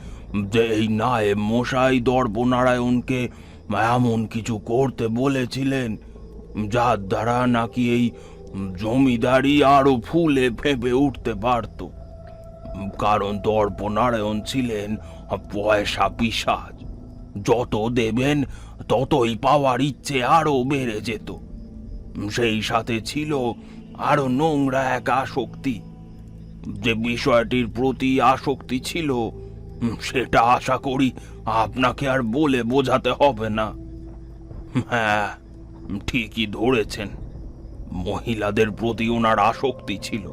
যে এই নায়েব মশাই দর্পনারায়ণকে এমন কিছু করতে বলেছিলেন যার দ্বারা নাকি এই জমিদারি আরো ফুলে ফেঁপে উঠতে পারত, কারণ দর্পনারায়ণ ছিলেন পয়সা পিশাচ। যত দেবেন ততই পাওয়ার ইচ্ছে আরো বেড়ে যেত। সেই সাথে ছিল আরো নোংরা এক আসক্তি। যে বিষয়টির প্রতি আসক্তি ছিল সেটা আশা করি আপনাকে আর বলে বোঝাতে হবে না। হ্যাঁ, ঠিকই ধরেছেন, মহিলাদের প্রতি ওনার আসক্তি ছিল।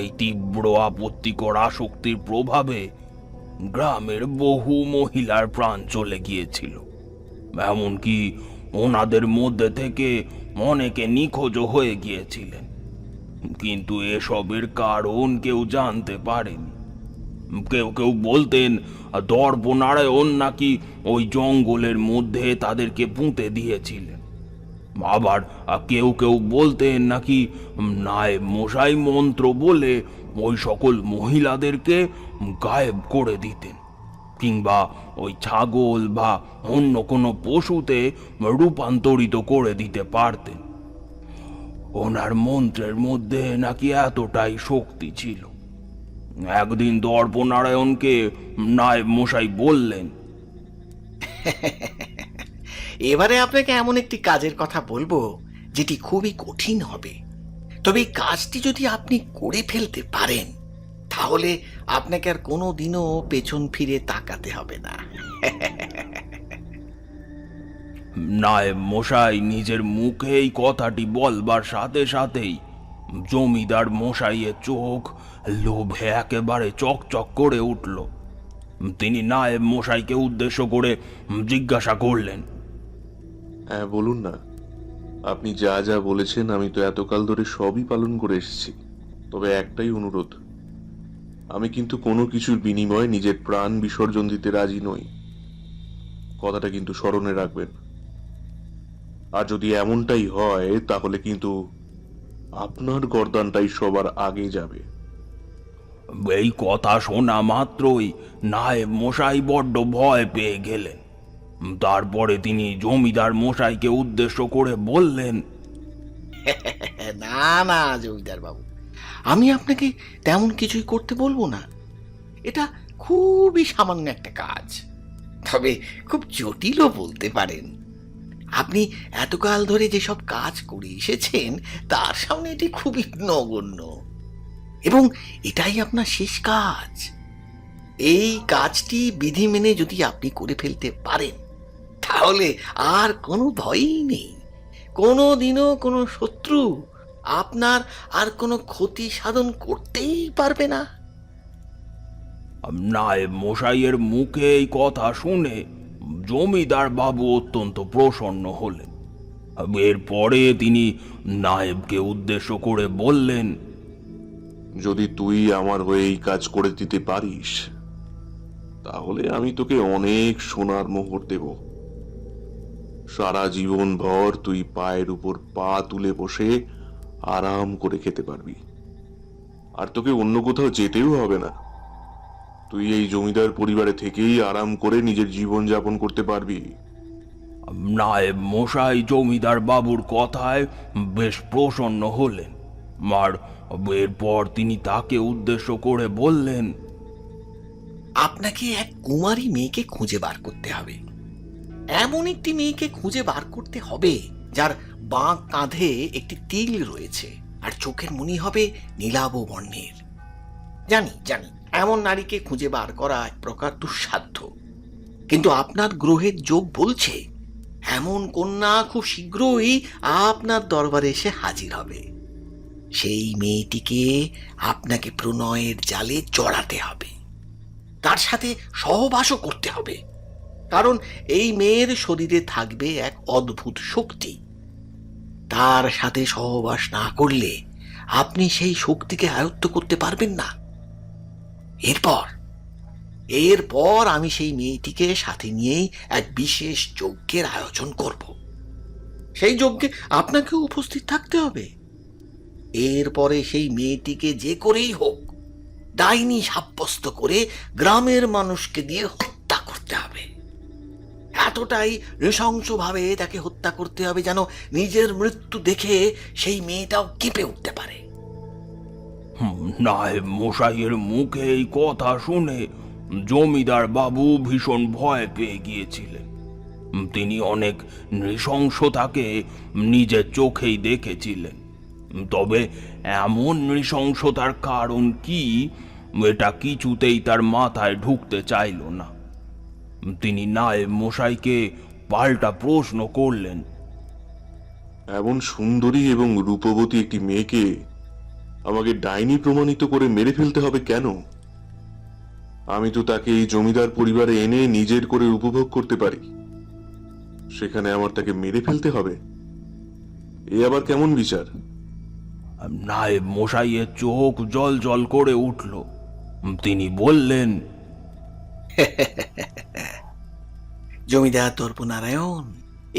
এই তীব্র আপত্তিকর আসক্তির প্রভাবে গ্রামের বহু মহিলার প্রাণ চলে গিয়েছিল। এমনকি ওনাদের মধ্যে থেকে অনেকে নিখোঁজ হয়ে গিয়েছিলেন, কিন্তু এসবের কারণ কেউ জানতে পারেনি। কেউ কেউ বলতেন দর্পনারায়ণ নাকি ওই জঙ্গলের মধ্যে তাদেরকে পুঁতে দিয়েছিলেন। আবার কেউ কেউ বলতেন নাকি নায়েব মশাই মন্ত্র বলে ওই সকল মহিলাদেরকে গায়েব করে দিতেন, কিংবা ওই ছাগল বা অন্য কোনো পশুতে রূপান্তরিত করে দিতে পারতেন। ওনার মন্ত্রের মধ্যে নাকি এতটাই শক্তি ছিল। একদিন দর্পনারায়ণকে নায়েব মশাই বললেন, এবারে আপনাকে এমন একটি কাজের কথা বলবো যেটি খুবই কঠিন হবে, তবে এই কাজটি যদি আপনি করে ফেলতে পারেন তাহলে আপনাকে আর কোনো দিনও পেছন ফিরে তাকাতে হবে না। নায়েব মশাই নিজের মুখে এই কথাটি বলবার সাথে সাথেই জমিদার মশাইয়ের চোখ লোভে একেবারে চকচক করে উঠল। তিনি নায়েব মশাইকে উদ্দেশ্য করে জিজ্ঞাসা করলেন, হ্যাঁ বলুন না, আপনি যা যা বলেছেন আমি তো এতকাল ধরে সবই পালন করে এসেছি। তবে একটাই অনুরোধ, আমি কিন্তু কোনো কিছুর বিনিময়ে নিজের প্রাণ বিসর্জন দিতে রাজি নই। কথাটা কিন্তু স্মরণে রাখবেন। আর যদি এমনটাই হয় তাহলে কিন্তু আপনার গর্দানটাই সবার আগে যাবে। এই কথা শোনা মাত্রই নায়েব মশাই বড্ড ভয় পেয়ে গেলেন। তারপরে তিনি জমিদার মশাইকে উদ্দেশ্য করে বললেন, না না জমিদার বাবু, আমি আপনাকে তেমন কিছুই করতে বলবো না। এটা খুবই সামান্য একটা কাজ, তবে খুব জটিলও বলতে পারেন। আপনি এতকাল ধরে যেসব কাজ করে এসেছেন তার সামনে এটি খুবই নগণ্য, এবং এটাই আপনার শেষ কাজ। এই কাজটি বিধি মেনে যদি আপনি করে ফেলতে পারেন তাহলে আর কোনো ভয়ই নেই। কোনো দিনও কোনো শত্রু আপনার আর কোনো ক্ষতি সাধন করতেই পারবে না। নায়েব মশাইয়ের মুখে এই কথা শুনে জমিদার বাবু অত্যন্ত প্রসন্ন হলেন। এরপরে তিনি নায়েবকে উদ্দেশ্য করে বললেন, যদি তুই আমার হয়ে এই কাজ করে দিতে পারিস তাহলে আমি তোকে অনেক সোনার মোহর দেব। সারা জীবন ভর তুই পায়ের উপর পা তুলে বসে আরাম করে খেতে পারবি, আর তোকে অন্য কোথাও যেতেও হবে না। তুই এই জমিদার পরিবারে থেকেই আরাম করে নিজের জীবন যাপন করতে পারবি। নায়েব মশাই জমিদার বাবুর কথায় বেশ প্রসন্ন হলেন। আর এরপর তিনি তাকে উদ্দেশ্য করে বললেন, আপনাকে এক কুমারী মেয়েকে খুঁজে বার করতে হবে। এমন একটি মেয়েকে খুঁজে বার করতে হবে যার বাঁ কাঁধে একটি তিল রয়েছে আর চোখের মনি হবে নীলাভ বর্ণের। জানি জানি এমন নারীকে খুঁজে বার করা এক প্রকার দুঃসাধ্য, কিন্তু আপনার গ্রহের যোগ বলছে এমন কন্যা খুব শীঘ্রই আপনার দরবারে এসে হাজির হবে। সেই মেয়েটিকে আপনাকে প্রণয়ের জালে জড়াতে হবে, তার সাথে সহবাসও করতে হবে, কারণ এই মেয়ের শরীরে থাকবে এক অদ্ভুত শক্তি। তার সাথে সহবাস না করলে আপনি সেই শক্তিকে আয়ত্ত করতে পারবেন না। এরপর আমি সেই মেয়েটিকে সাথে নিয়েই এক বিশেষ যজ্ঞের আয়োজন করব। সেই যজ্ঞে আপনাকেও উপস্থিত থাকতে হবে। এরপরে সেই মেয়েটিকে যে করেই হোক ডাইনি সাব্যস্ত করে গ্রামের মানুষকে দিয়ে হত্যা করতে হবে। এতটাই নৃশংসভাবে তাকে হত্যা করতে হবে যেন নিজের মৃত্যু দেখে সেই মেয়েটাও কেঁপে উঠতে পারে। নায়েব মশাইয়ের মুখে এই কথা শুনে জমিদার বাবু ভীষণ ভয় পেয়ে গিয়েছিলেন। তিনি অনেক নৃশংসতাকে নিজের চোখেই দেখেছিলেন, তবে এমন নৃশংসতার কারণ কি এটা কিছুতেই তার মাথায় ঢুকতে চাইল না। তিনি নায়েব মশাইকে পাল্টা প্রশ্ন করলেন, এমন সুন্দরী এবং রূপবতী একটি মেয়েকে আমাকে ডাইনি প্রমাণিত করে মেরে ফেলতে হবে কেন? আমি তো তাকে এই জমিদার পরিবারে এনে নিজের করে উপভোগ করতে পারি, সেখানে আমার তাকে মেরে ফেলতে হবে? এ আবার কেমন বিচার? নায়েব মশাইয়ের চোখ জল জল করে উঠল। তিনি বললেন, জমিদার দর্পনারায়ণ,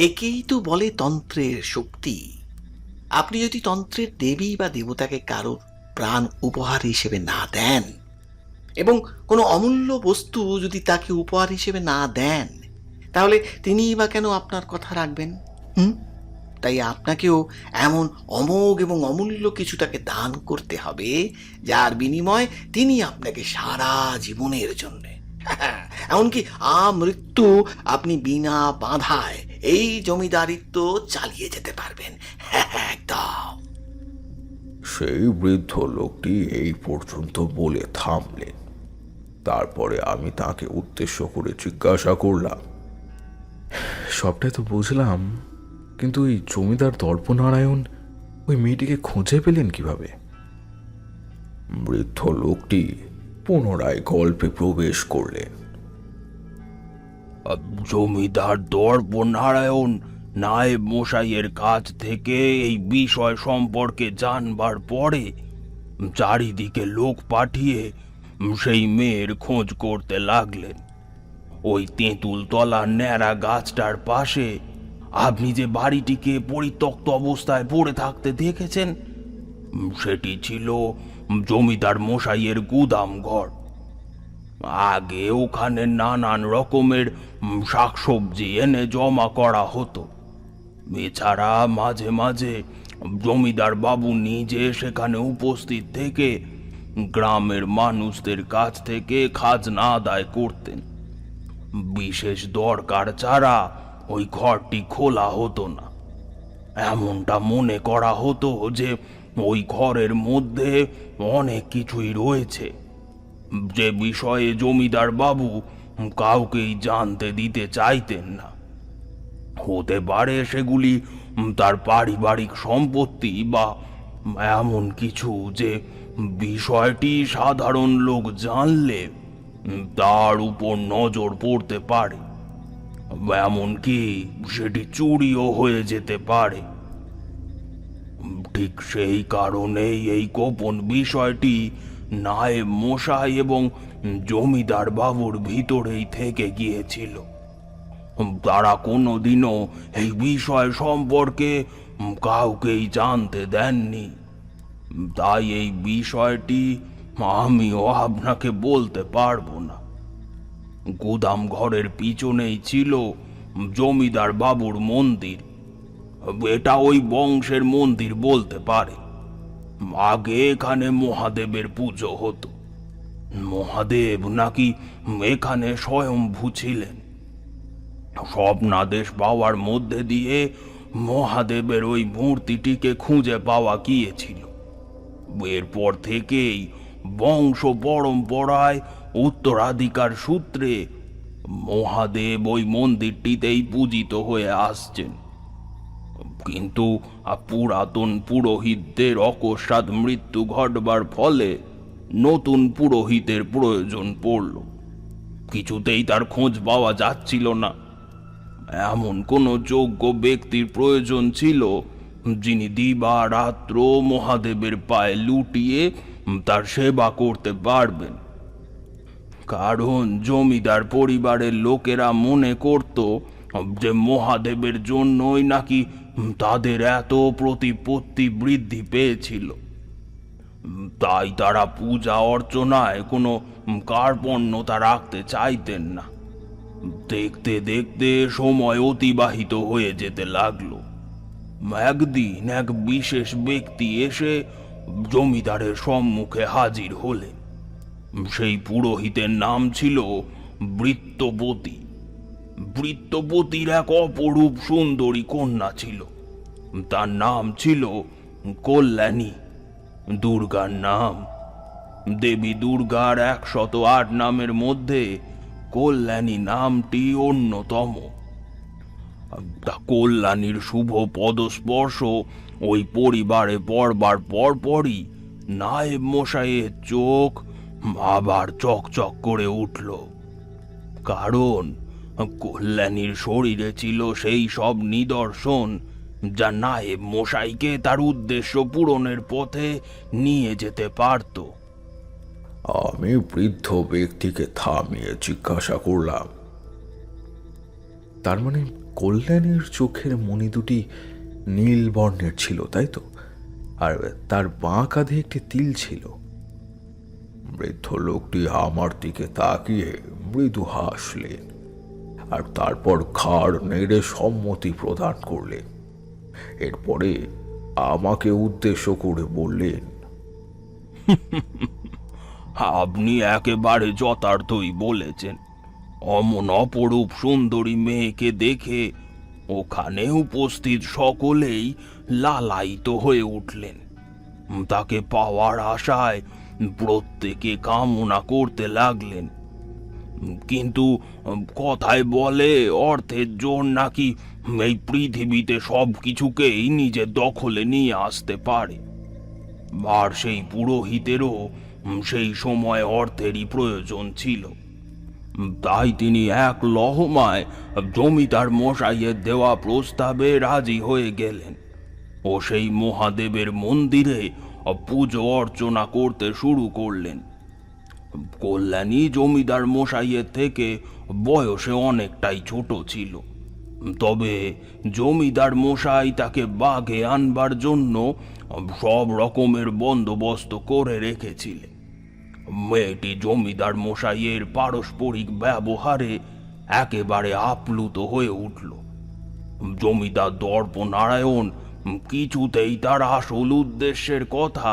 একেই তো বলে তন্ত্রের শক্তি। আপনি যদি তন্ত্রের দেবী বা দেবতাকে কারোর প্রাণ উপহার হিসেবে না দেন এবং কোনো অমূল্য বস্তু যদি তাকে উপহার হিসেবে না দেন, তাহলে তিনিই বা কেন আপনার কথা রাখবেন? তাই আপনাকেও এমন অমোঘ এবং অমূল্য কিছু তাকে দান করতে হবে, যার বিনিময় তিনি আপনাকে সারা জীবনের জন্যে, এমনকি আমৃত্যু আপনি বিনা বাধায় এই জমিদারিত্ব চালিয়ে যেতে পারবেন। একদম। সেই বৃদ্ধ লোকটি এই পর্যন্ত বলে থামলেন। তারপরে আমি তাকে উদ্দেশ্য করে জিজ্ঞাসা করলাম, সবটাই তো বুঝলাম, কিন্তু ওই জমিদার দর্পনারায়ণ ওই মেয়েটিকে খুঁজে পেলেন কিভাবে? বৃদ্ধ লোকটি পুনরায় গল্পে প্রবেশ করলেন। জমিদার দর্পনারায়ণ নায়েব মশাইয়ের কাছ থেকে এই বিষয় সম্পর্কে জানবার পরে চারিদিকে লোক পাঠিয়ে সেই মেয়ের খোঁজ করতে লাগলেন। ওই তেঁতুল তলার ন্যাড়া গাছটার পাশে আপনি যে বাড়িটিকে পরিত্যক্ত অবস্থায় পড়ে থাকতে দেখেছেন, সেটি ছিল জমিদার মশাইয়ের গুদাম ঘর। আগে ওখানে নানান রকমের শাকসবজি এনে জমা করা হতো। এছাড়া মাঝে মাঝে জমিদার বাবু নিজে সেখানে উপস্থিত থেকে গ্রামের মানুষদের কাছ থেকে খাজনা আদায় করতেন। বিশেষ দরকার ছাড়া ওই ঘরটি খোলা হতো না। এমনটা মনে করা হতো যে ওই ঘরের মধ্যে অনেক কিছুই রয়েছে, যে বিষয়ে জমিদার বাবু কাউকেই জানতে দিতে চাইতেন না। হতে পারে সেগুলি তার পারিবারিক সম্পত্তি বা এমন কিছু যে বিষয়টি সাধারণ লোক জানলে তার উপর নজর পড়তে পারে, এমনকি সেটি চুরিও হয়ে যেতে পারে। ঠিক সেই কারণেই এই গোপন বিষয়টি নায়েব মশাই এবং জমিদার বাবুর ভিতরেই থেকে গিয়েছিল। তারা কোনোদিনও এই বিষয় সম্পর্কে কাউকেই জানতে দেননি। তাই এই বিষয়টি আমিও আপনাকে বলতে পারবো না। গুদাম ঘরের পিছনেই ছিল জমিদার বাবুর মন্দির। এটা ওই বংশের মন্দির বলতে পারে। আগে এখানে মহাদেবের পুজো হতো। মহাদেব নাকি এখানে স্বয়ম্ভূ ছিলেন। স্বপ্নাদেশ পাওয়ার মধ্যে দিয়ে মহাদেবের ওই মূর্তিটিকে খুঁজে পাওয়া গিয়েছিল। এরপর থেকেই বংশ পরম্পরায় উত্তরাধিকার সূত্রে মহাদেব ওই মন্দিরটিতেই পূজিত হয়ে আসছেন। কিন্তু পুরাতন পুরোহিতদের অকস্মাৎ মৃত্যু ঘটবার ফলে নতুন পুরোহিতের প্রয়োজন পড়ল। কিছুতেই তার খোঁজ পাওয়া যাচ্ছিল না। এমন কোন যোগ্য ব্যক্তির প্রয়োজন ছিল যিনি দিবা রাত্র মহাদেবের পায়ে লুটিয়ে তার সেবা করতে পারবেন। কারণ জমিদার পরিবারের লোকেরা মনে করত যে মহাদেবের জন্যই নাকি তাদের এত প্রতিপত্তি বৃদ্ধি পেয়েছিল। তাই তারা পূজা অর্চনায় কোনো কার্পণ্যতা রাখতে চাইতেন না। দেখতে দেখতে সময় অতিবাহিত হয়ে যেতে লাগলো। একদিন এক বিশেষ ব্যক্তি এসে জমিদারের সম্মুখে হাজির হলেন। সেই পুরোহিতের নাম ছিল বৃত্তবতী। বৃত্তবতীর এক অপরূপ সুন্দরী কন্যা ছিল। তার নাম ছিল কল্যাণী, দুর্গার নাম। দেবী দুর্গার 108 নামের মধ্যে কল্যাণী নামটি অন্যতম। কল্যাণীর শুভ পদস্পর্শ ওই পরিবারে পড়বার পরপরই নায়েব মশাইয়ের চোখ আবার চকচক করে উঠল। কারণ কল্যাণীর শরীরে ছিল সেই সব নিদর্শন যা নায়েব মশাইকে তার উদ্দেশ্য পূরণের পথে নিয়ে যেতে পারত। আমি বৃদ্ধ ব্যক্তিকে থামিয়ে জিজ্ঞাসা করলাম, তার মানে কল্যাণীর চোখের মণি দুটি নীল বর্ণের ছিল, তাই তো? আর তার বাঁ কাঁধে একটি তিল ছিল। বৃদ্ধ লোকটি আমার দিকে তাকিয়ে মৃদু হাসলেন আর তারপর ঘাড় নেড়ে সম্মতি প্রদান করলেন। এরপরে আমাকে উদ্দেশ্য করে বললেন, আপনি একেবারে যথার্থই বলেছেন। অমন অপরূপ সুন্দরী মেয়েকে দেখে ওখানে উপস্থিত সকলেই লালায়িত হয়ে উঠলেন। তাকে পাওয়ার আশায় প্রত্যেকে কামনা করতে লাগলেন। কিন্তু কথায় বলে অর্থের জোর নাকি এই পৃথিবীতে সব কিছুকেই নিজের দখলে নিয়ে আসতে পারে। আর সেই পুরোহিতেরও সেই সময় অর্থেরই প্রয়োজন ছিল। তাই তিনি এক লহমায় জমিদার মশাইয়ের দেওয়া প্রস্তাবে রাজি হয়ে গেলেন ও সেই মহাদেবের মন্দিরে পুজো অর্চনা করতে শুরু করলেন। কল্যাণী জমিদার মশাইয়ের থেকে বয়সে অনেকটাই ছোট ছিল, তবে জমিদার মশাই তাকে বাগে আনবার জন্য সব রকমের বন্দোবস্ত করে রেখেছিলেন। মেয়েটি জমিদার মশাইয়ের পারস্পরিক ব্যবহারে একেবারে আপ্লুত হয়ে উঠল। জমিদার দর্পনারায়ণ কিছুতেই তার আসল উদ্দেশ্যের কথা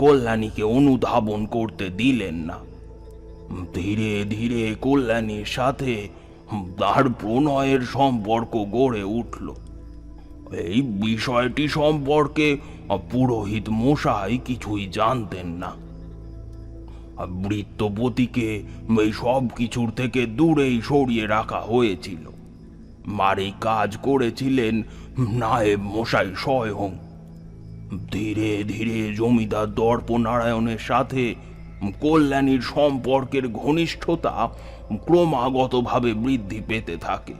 কল্যাণীকে অনুধাবন করতে দিলেন না। ধীরে ধীরে কল্যাণীর সাথে তার প্রণয়ের সম্পর্ক গড়ে উঠল। এই বিষয়টি সম্পর্কে পুরোহিত মশাই কিছুই জানতেন না। বৃত্তপতিকে এই সব কিছুর থেকে দূরেই সরিয়ে রাখা হয়েছিল। আর এই কাজ করেছিলেন নায়েব মশাই স্বয়ং। ধীরে ধীরে জমিদার দর্পনারায়ণের সাথে কল্যাণীর সম্পর্কের ঘনিষ্ঠতা ক্রমাগতভাবে বৃদ্ধি পেতে থাকে।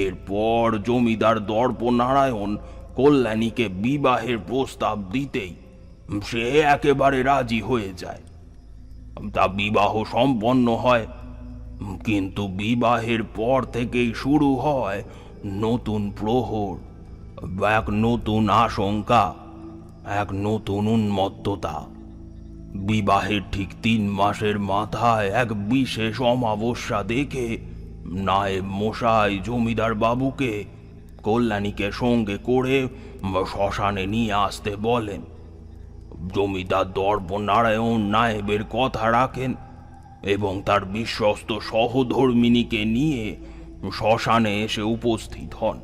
এরপর জমিদার দর্পনারায়ণ কল্যাণীকে বিবাহের প্রস্তাব দিতেই সে একেবারে রাজি হয়ে যায়। তা বিবাহ সম্পন্ন হয়, কিন্তু বিবাহের পর থেকেই শুরু হয় নতুন প্রহর, এক নতুন আশঙ্কা, এক নতুন উন্মত্ততা। বিবাহের ঠিক 3 মাসের মাথায় এক বিশেষ অমাবস্যা দেখে নায়েব মশাই জমিদার বাবুকে কল্যাণীকে সঙ্গে করে শ্মশানে নিয়ে আসতে বলেন। জমিদার দর্পনারায়ণ নায়েবের কথা রাখেন এবং তার বিশ্বস্ত সহধর্মিণীকে নিয়ে শ্মশানে এসে উপস্থিত হন।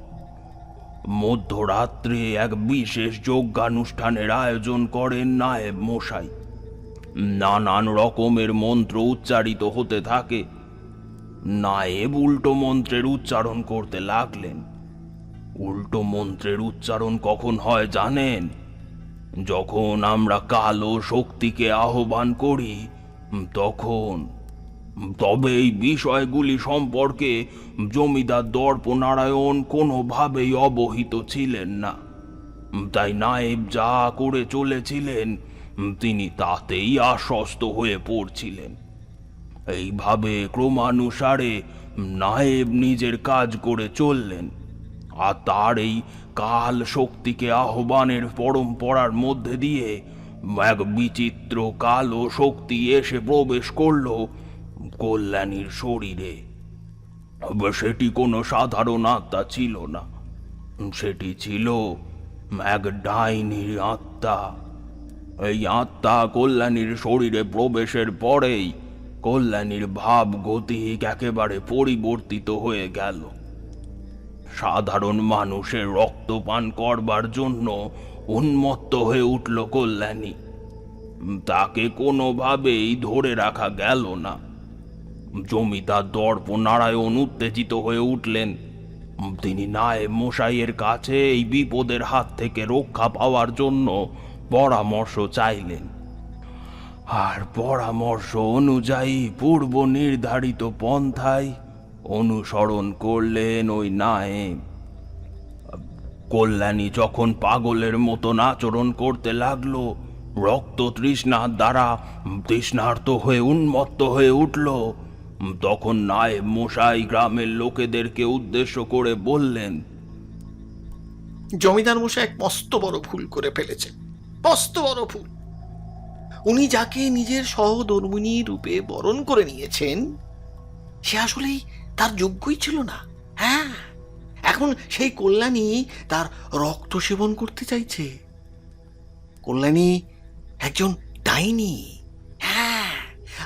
মধ্যরাত্রে এক বিশেষ যজ্ঞানুষ্ঠানের আয়োজন করেন নায়েব মশাই। নানান রকমের মন্ত্র উচ্চারিত হতে থাকে। নায়েব উল্টো মন্ত্রের উচ্চারণ করতে লাগলেন। উল্টো মন্ত্রের উচ্চারণ কখন হয় জানেন? যখন আমরা কালো শক্তিকে আহ্বান করি তখন। তবে এই বিষয়গুলি সম্পর্কে জমিদার দর্পনারায়ণ কোনোভাবেই অবহিত ছিলেন না। তাই নায়েব যা করে চলেছিলেন তিনি তাতেই আশ্বস্ত হয়ে পড়ছিলেন। এইভাবে ক্রমানুসারে নায়েব নিজের কাজ করে চললেন, আর তার এই কাল শক্তিকে আহ্বানের পরম্পরার মধ্যে দিয়ে এক বিচিত্র কালো শক্তি এসে প্রবেশ করল কল্যাণীর শরীরে। সেটি কোনো সাধারণ আত্মা ছিল না, সেটি ছিল এক ডাইনির আত্মা। এই আত্মা কল্যাণীর শরীরে প্রবেশের পরেই কল্যাণীর ভাব গতিক একেবারে পরিবর্তিত হয়ে গেল। সাধারণ মানুষের রক্তপান করবার জন্য উন্মত্ত হয়ে উঠল কল্যাণী। তাকে কোনোভাবেই ধরে রাখা গেল না। জমিদার দর্পনারায়ণ উত্তেজিত হয়ে উঠলেন। তিনি নায়েব মশাইয়ের কাছে এই বিপদের হাত থেকে রক্ষা পাওয়ার জন্য পরামর্শ চাইলেন। আর পরামর্শ অনুযায়ী পূর্ব নির্ধারিত পন্থায় অনুসরণ করলেন ওই নায়েব। কল্যাণী যখন পাগলের মতন আচরণ করতে লাগলো, রক্ত তৃষ্ণার দ্বারা তৃষ্ণার্ত হয়ে উন্মত্ত হয়ে উঠল, তখন নায়েব মশাই গ্রামের লোকেদেরকে উদ্দেশ্য করে বললেন, জমিদার মশাই এক মস্ত বড় ভুল করে ফেলেছে, মস্ত বড় ভুল। উনি যাকে নিজের সহধর্মিণী রূপে বরণ করে নিয়েছেন সে আসলেই তার যোগ্যই ছিল না। হ্যাঁ, এখন সেই কল্যাণী তার রক্ত সেবন করতে চাইছে। কল্যাণী একজন ডাইনি। হ্যাঁ,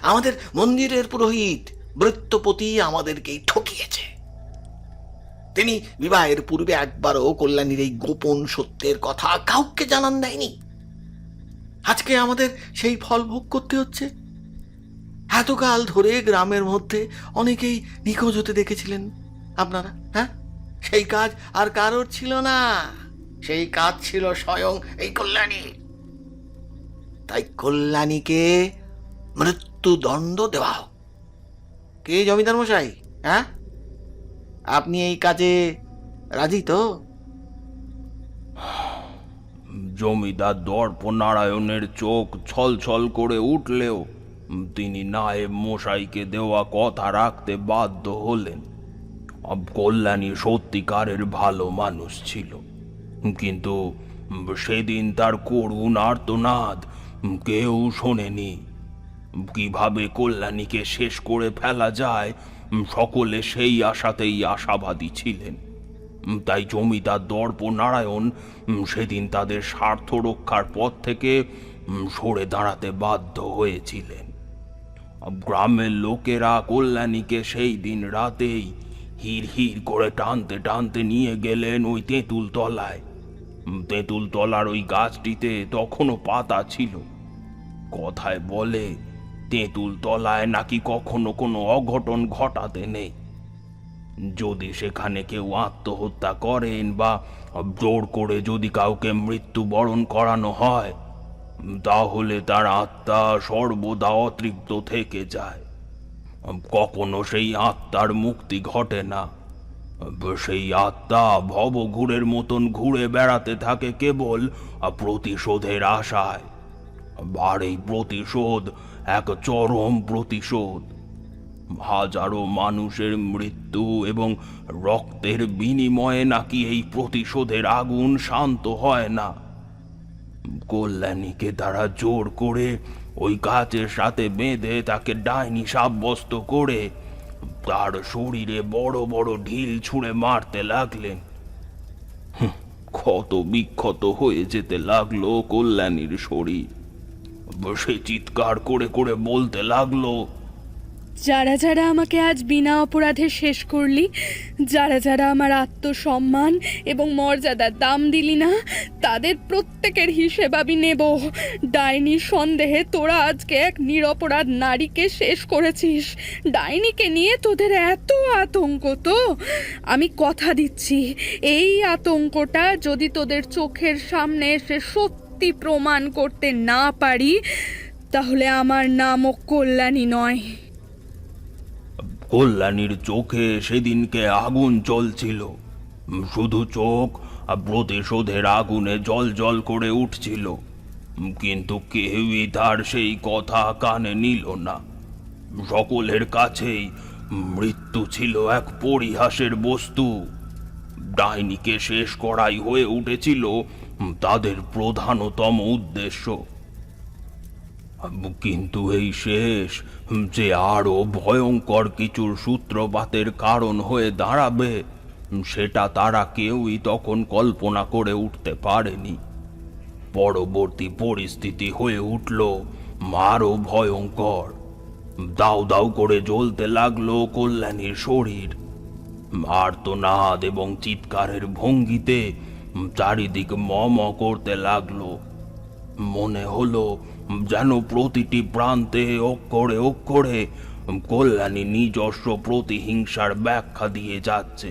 আমাদের মন্দিরের পুরোহিত বৃত্তপতি আমাদেরকেই ঠকিয়েছে। তিনি বিবাহের পূর্বে একবারও কল্যাণীর এই গোপন সত্যের কথা কাউকে জানান দেয়নি। আজকে আমাদের সেই ফল ভোগ করতে হচ্ছে। এতকাল ধরে গ্রামের মধ্যে অনেকেই নিখোঁজ হতে দেখেছিলেন আপনারা। হ্যাঁ, সেই কাজ আর কারোর ছিল না, সেই কাজ ছিল স্বয়ং এই কল্যাণী। তাই কল্যাণীকে মৃত্যুদণ্ড দেওয়া হোক। কে জমিদার মশাই? হ্যাঁ, আপনি এই কাজে রাজি তো? জমিদার দর্পনারায়ণের চোখ ছলছল করে উঠলেও তিনি নায়েব মশাইকে দেওয়া কথা রাখতে বাধ্য হলেন। কল্যাণী সত্যিকারের ভালো মানুষ ছিল, কিন্তু সেদিন তার করুণ আর্তনাদ কেউ শোনেনি। কিভাবে কল্যাণীকে শেষ করে ফেলা যায় সকলে সেই আশাতেই আশাবাদী ছিলেন। তাই জমিদার দর্পনারায়ণ সেদিন তাদের স্বার্থ রক্ষার পথ থেকে সরে দাঁড়াতে বাধ্য হয়েছিলেন। গ্রামের লোকেরা কল্যাণীকে সেই দিন রাতেই হির হির করে টানতে টানতে নিয়ে গেলেন ওই তেঁতুল তলায়। তেঁতুল তলার ওই গাছটিতে তখনও পাতা ছিল। কথায় বলে তেঁতুল তলায় নাকি কখনো কোনো অঘটন ঘটাতে নেই। যদি সেখানে কেউ আত্মহত্যা করেন বা জোর করে যদি কাউকে মৃত্যুবরণ করানো হয়, তাহলে তার আত্মা সর্বদা অতৃপ্ত থেকে যায়। কখনো সেই আত্মার মুক্তি ঘটে না। সেই আত্মা ভবঘুরের মতন ঘুরে বেড়াতে থাকে কেবল প্রতিশোধের আশায়। আর এই প্রতিশোধ এক চরম প্রতিশোধ। হাজারো মানুষের মৃত্যু এবং রক্তের বিনিময়ে নাকি এই প্রতিশোধের আগুন শান্ত হয় না। কল্যাণীকে তারা জোর করে ওই গাছের সাথে বেঁধে তাকে ডাইনি সাব্যস্ত করে তার শরীরে বড় বড় ঢিল ছুঁড়ে মারতে লাগলেন। ক্ষত বিক্ষত হয়ে যেতে লাগলো কল্যাণীর শরীর। সে চিৎকার করে করে বলতে লাগলো, যারা যারা আমাকে আজ বিনা অপরাধে শেষ করলি, যারা যারা আমার আত্মসম্মান এবং মর্যাদার দাম দিলি না, তাদের প্রত্যেকের হিসেব আমি নেব। ডাইনির সন্দেহে তোরা আজকে এক নিরপরাধ নারীকে শেষ করেছিস। ডাইনিকে নিয়ে তোদের এত আতঙ্ক, তো আমি কথা দিচ্ছি এই আতঙ্কটা যদি তোদের চোখের সামনে এসে সত্যি প্রমাণ করতে না পারি, তাহলে আমার নামও কল্যাণী নয়। কল্যাণীর চোখে সেদিনকে আগুন জ্বলছিল। শুধু চোখ প্রতিশোধের আগুনে জল জল করে উঠছিল, কিন্তু কেউই তার সেই কথা কানে নিল না। সকলের কাছেই মৃত্যু ছিল এক পরিহাসের বস্তু। ডাইনিকে শেষ করাই হয়ে উঠেছিল তাদের প্রধানতম উদ্দেশ্য। কিন্তু এই শেষ যে আরো ভয়ঙ্কর কিছুর সূত্রপাতের কারণ হয়ে দাঁড়াবে, সেটা তারা কেউই তখন কল্পনা করে উঠতে পারেনি। পরবর্তী পরিস্থিতি হয়ে উঠল আরো ভয়ঙ্কর। দাউ দাউ করে জ্বলতে লাগলো কল্যাণীর শরীর। আর্তনাদ এবং চিৎকারের ভঙ্গিতে চারিদিক ম ম করতে লাগলো। মনে হলো যেন প্রতিটি প্রান্তে অক্ষরে অক্ষরে কল্যাণী নিজস্ব প্রতিহিংসার ব্যাখ্যা দিয়ে যাচ্ছে।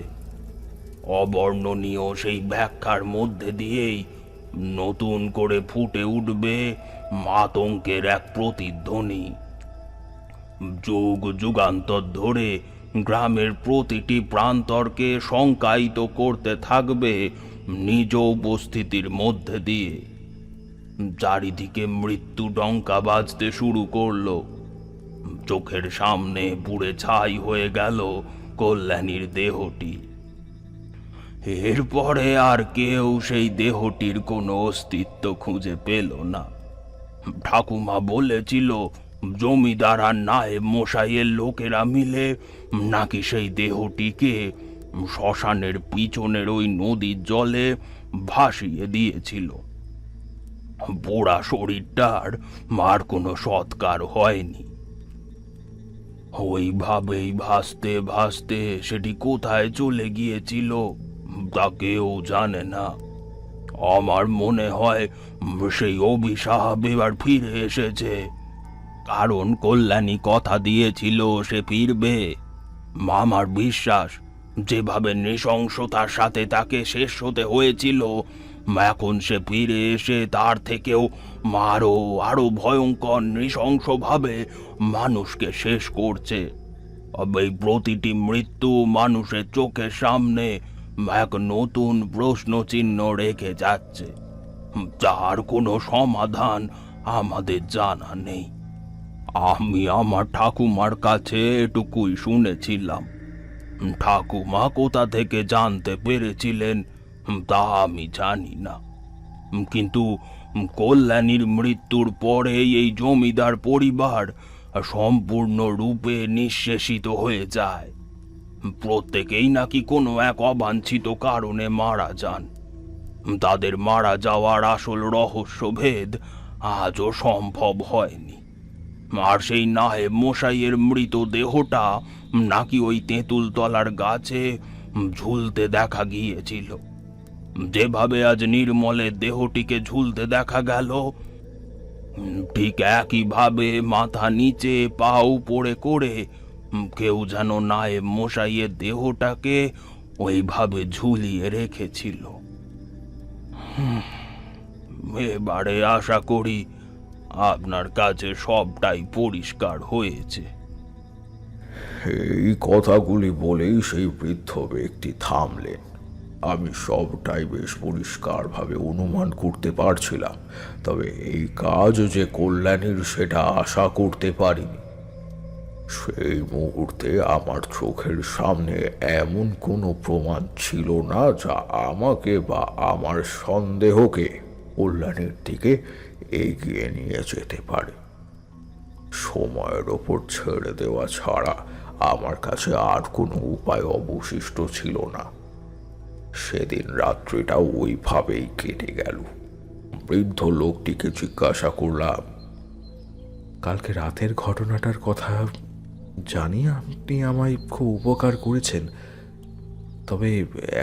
অবর্ণনীয় সেই ব্যাখ্যার মধ্যে দিয়েই নতুন করে ফুটে উঠবে আতঙ্কের এক প্রতিধ্বনি। যুগ যুগান্তর ধরে গ্রামের প্রতিটি প্রান্তরকে শঙ্কায়িত করতে থাকবে নিজ উপস্থিতির মধ্যে দিয়ে। চারিদিকে মৃত্যু ডঙ্কা বাজতে শুরু করলো। চোখের সামনে পুড়ে ছাই হয়ে গেল কল্যাণীর দেহটি। এরপরে আর কেউ সেই দেহটির কোনো অস্তিত্ব খুঁজে পেল না। ঠাকুমা বলেছিল জমিদার আর নায়েব মশাইয়ের লোকেরা মিলে নাকি সেই দেহটিকে শ্মশানের পিছনের ওই নদীর জলে ভাসিয়ে দিয়েছিল। পোড়া শরীরটার আর কোনো সৎকার হয়নি। ওইভাবেই ভাসতে ভাসতে সেটি কোথায় চলে গিয়েছিল তা কেউ জানে না। আমার মনে হয় সেই অভিশাপ এবার ফিরে এসেছে, কারণ কল্যাণী কথা দিয়েছিল সে ফিরবে। আমার বিশ্বাস যেভাবে নৃশংসতার সাথে তাকে শেষ হতে হয়েছিল, এখন সে ফিরে এসে তার থেকেও আরো ভয়ঙ্কর নৃশংসভাবে মানুষকে শেষ করছে। এই প্রতিটি মৃত্যু মানুষের চোখের সামনে এক নতুন প্রশ্ন চিহ্ন রেখে যাচ্ছে, যার কোনো সমাধান আমাদের জানা নেই। আমি আমার ঠাকুমার কাছে এটুকুই শুনেছিলাম। ঠাকুমা কোথা থেকে জানতে পেরেছিলেন তা আমি জানি না, কিন্তু কল্যাণীর মৃত্যুর পরে এই জমিদার পরিবার সম্পূর্ণরূপে নিঃশেষিত হয়ে যায়। প্রত্যেকেই নাকি কোনো এক অবাঞ্ছিত কারণে মারা যান। তাদের মারা যাওয়ার আসল রহস্যভেদ আজও সম্ভব হয়নি। আর সেই নায়েব মশাইয়ের মৃতদেহটা নাকি ওই তেঁতুল তলার গাছে ঝুলতে দেখা গিয়েছিল। যেভাবে আজ নির্মলের দেহটিকে ঝুলতে দেখা গেল, ঠিক একইভাবে মাথা নিচে পা উপরে করে কেউ যেন নায়েব মশাইয়ের দেহটাকে ওইভাবে ঝুলিয়ে রেখেছিল। এবারে আশা করি আপনার কাছে সবটাই পরিষ্কার হয়েছে। এই কথাগুলি বলেই সেই বৃদ্ধ ব্যক্তি থামলেন। আমি সবটাই বেশ পরিষ্কারভাবে অনুমান করতে পারছিলাম, তবে এই কাজ যে কল্যাণীর সেটা আশা করতে পারিনি। সেই মুহূর্তে আমার চোখের সামনে এমন কোনো প্রমাণ ছিল না যা আমাকে বা আমার সন্দেহকে কল্যাণীর দিকে এগিয়ে নিয়ে যেতে পারে। সময়ের ওপর ছেড়ে দেওয়া ছাড়া আমার কাছে আর কোনো উপায় অবশিষ্ট ছিল না। সেদিন রাত্রিটা ওইভাবেই কেটে গেল। বৃদ্ধ লোকটিকে জিজ্ঞাসা করলাম, কালকে রাতের ঘটনাটার কথা জানি আপনি আমায় খুব উপকার করেছেন, তবে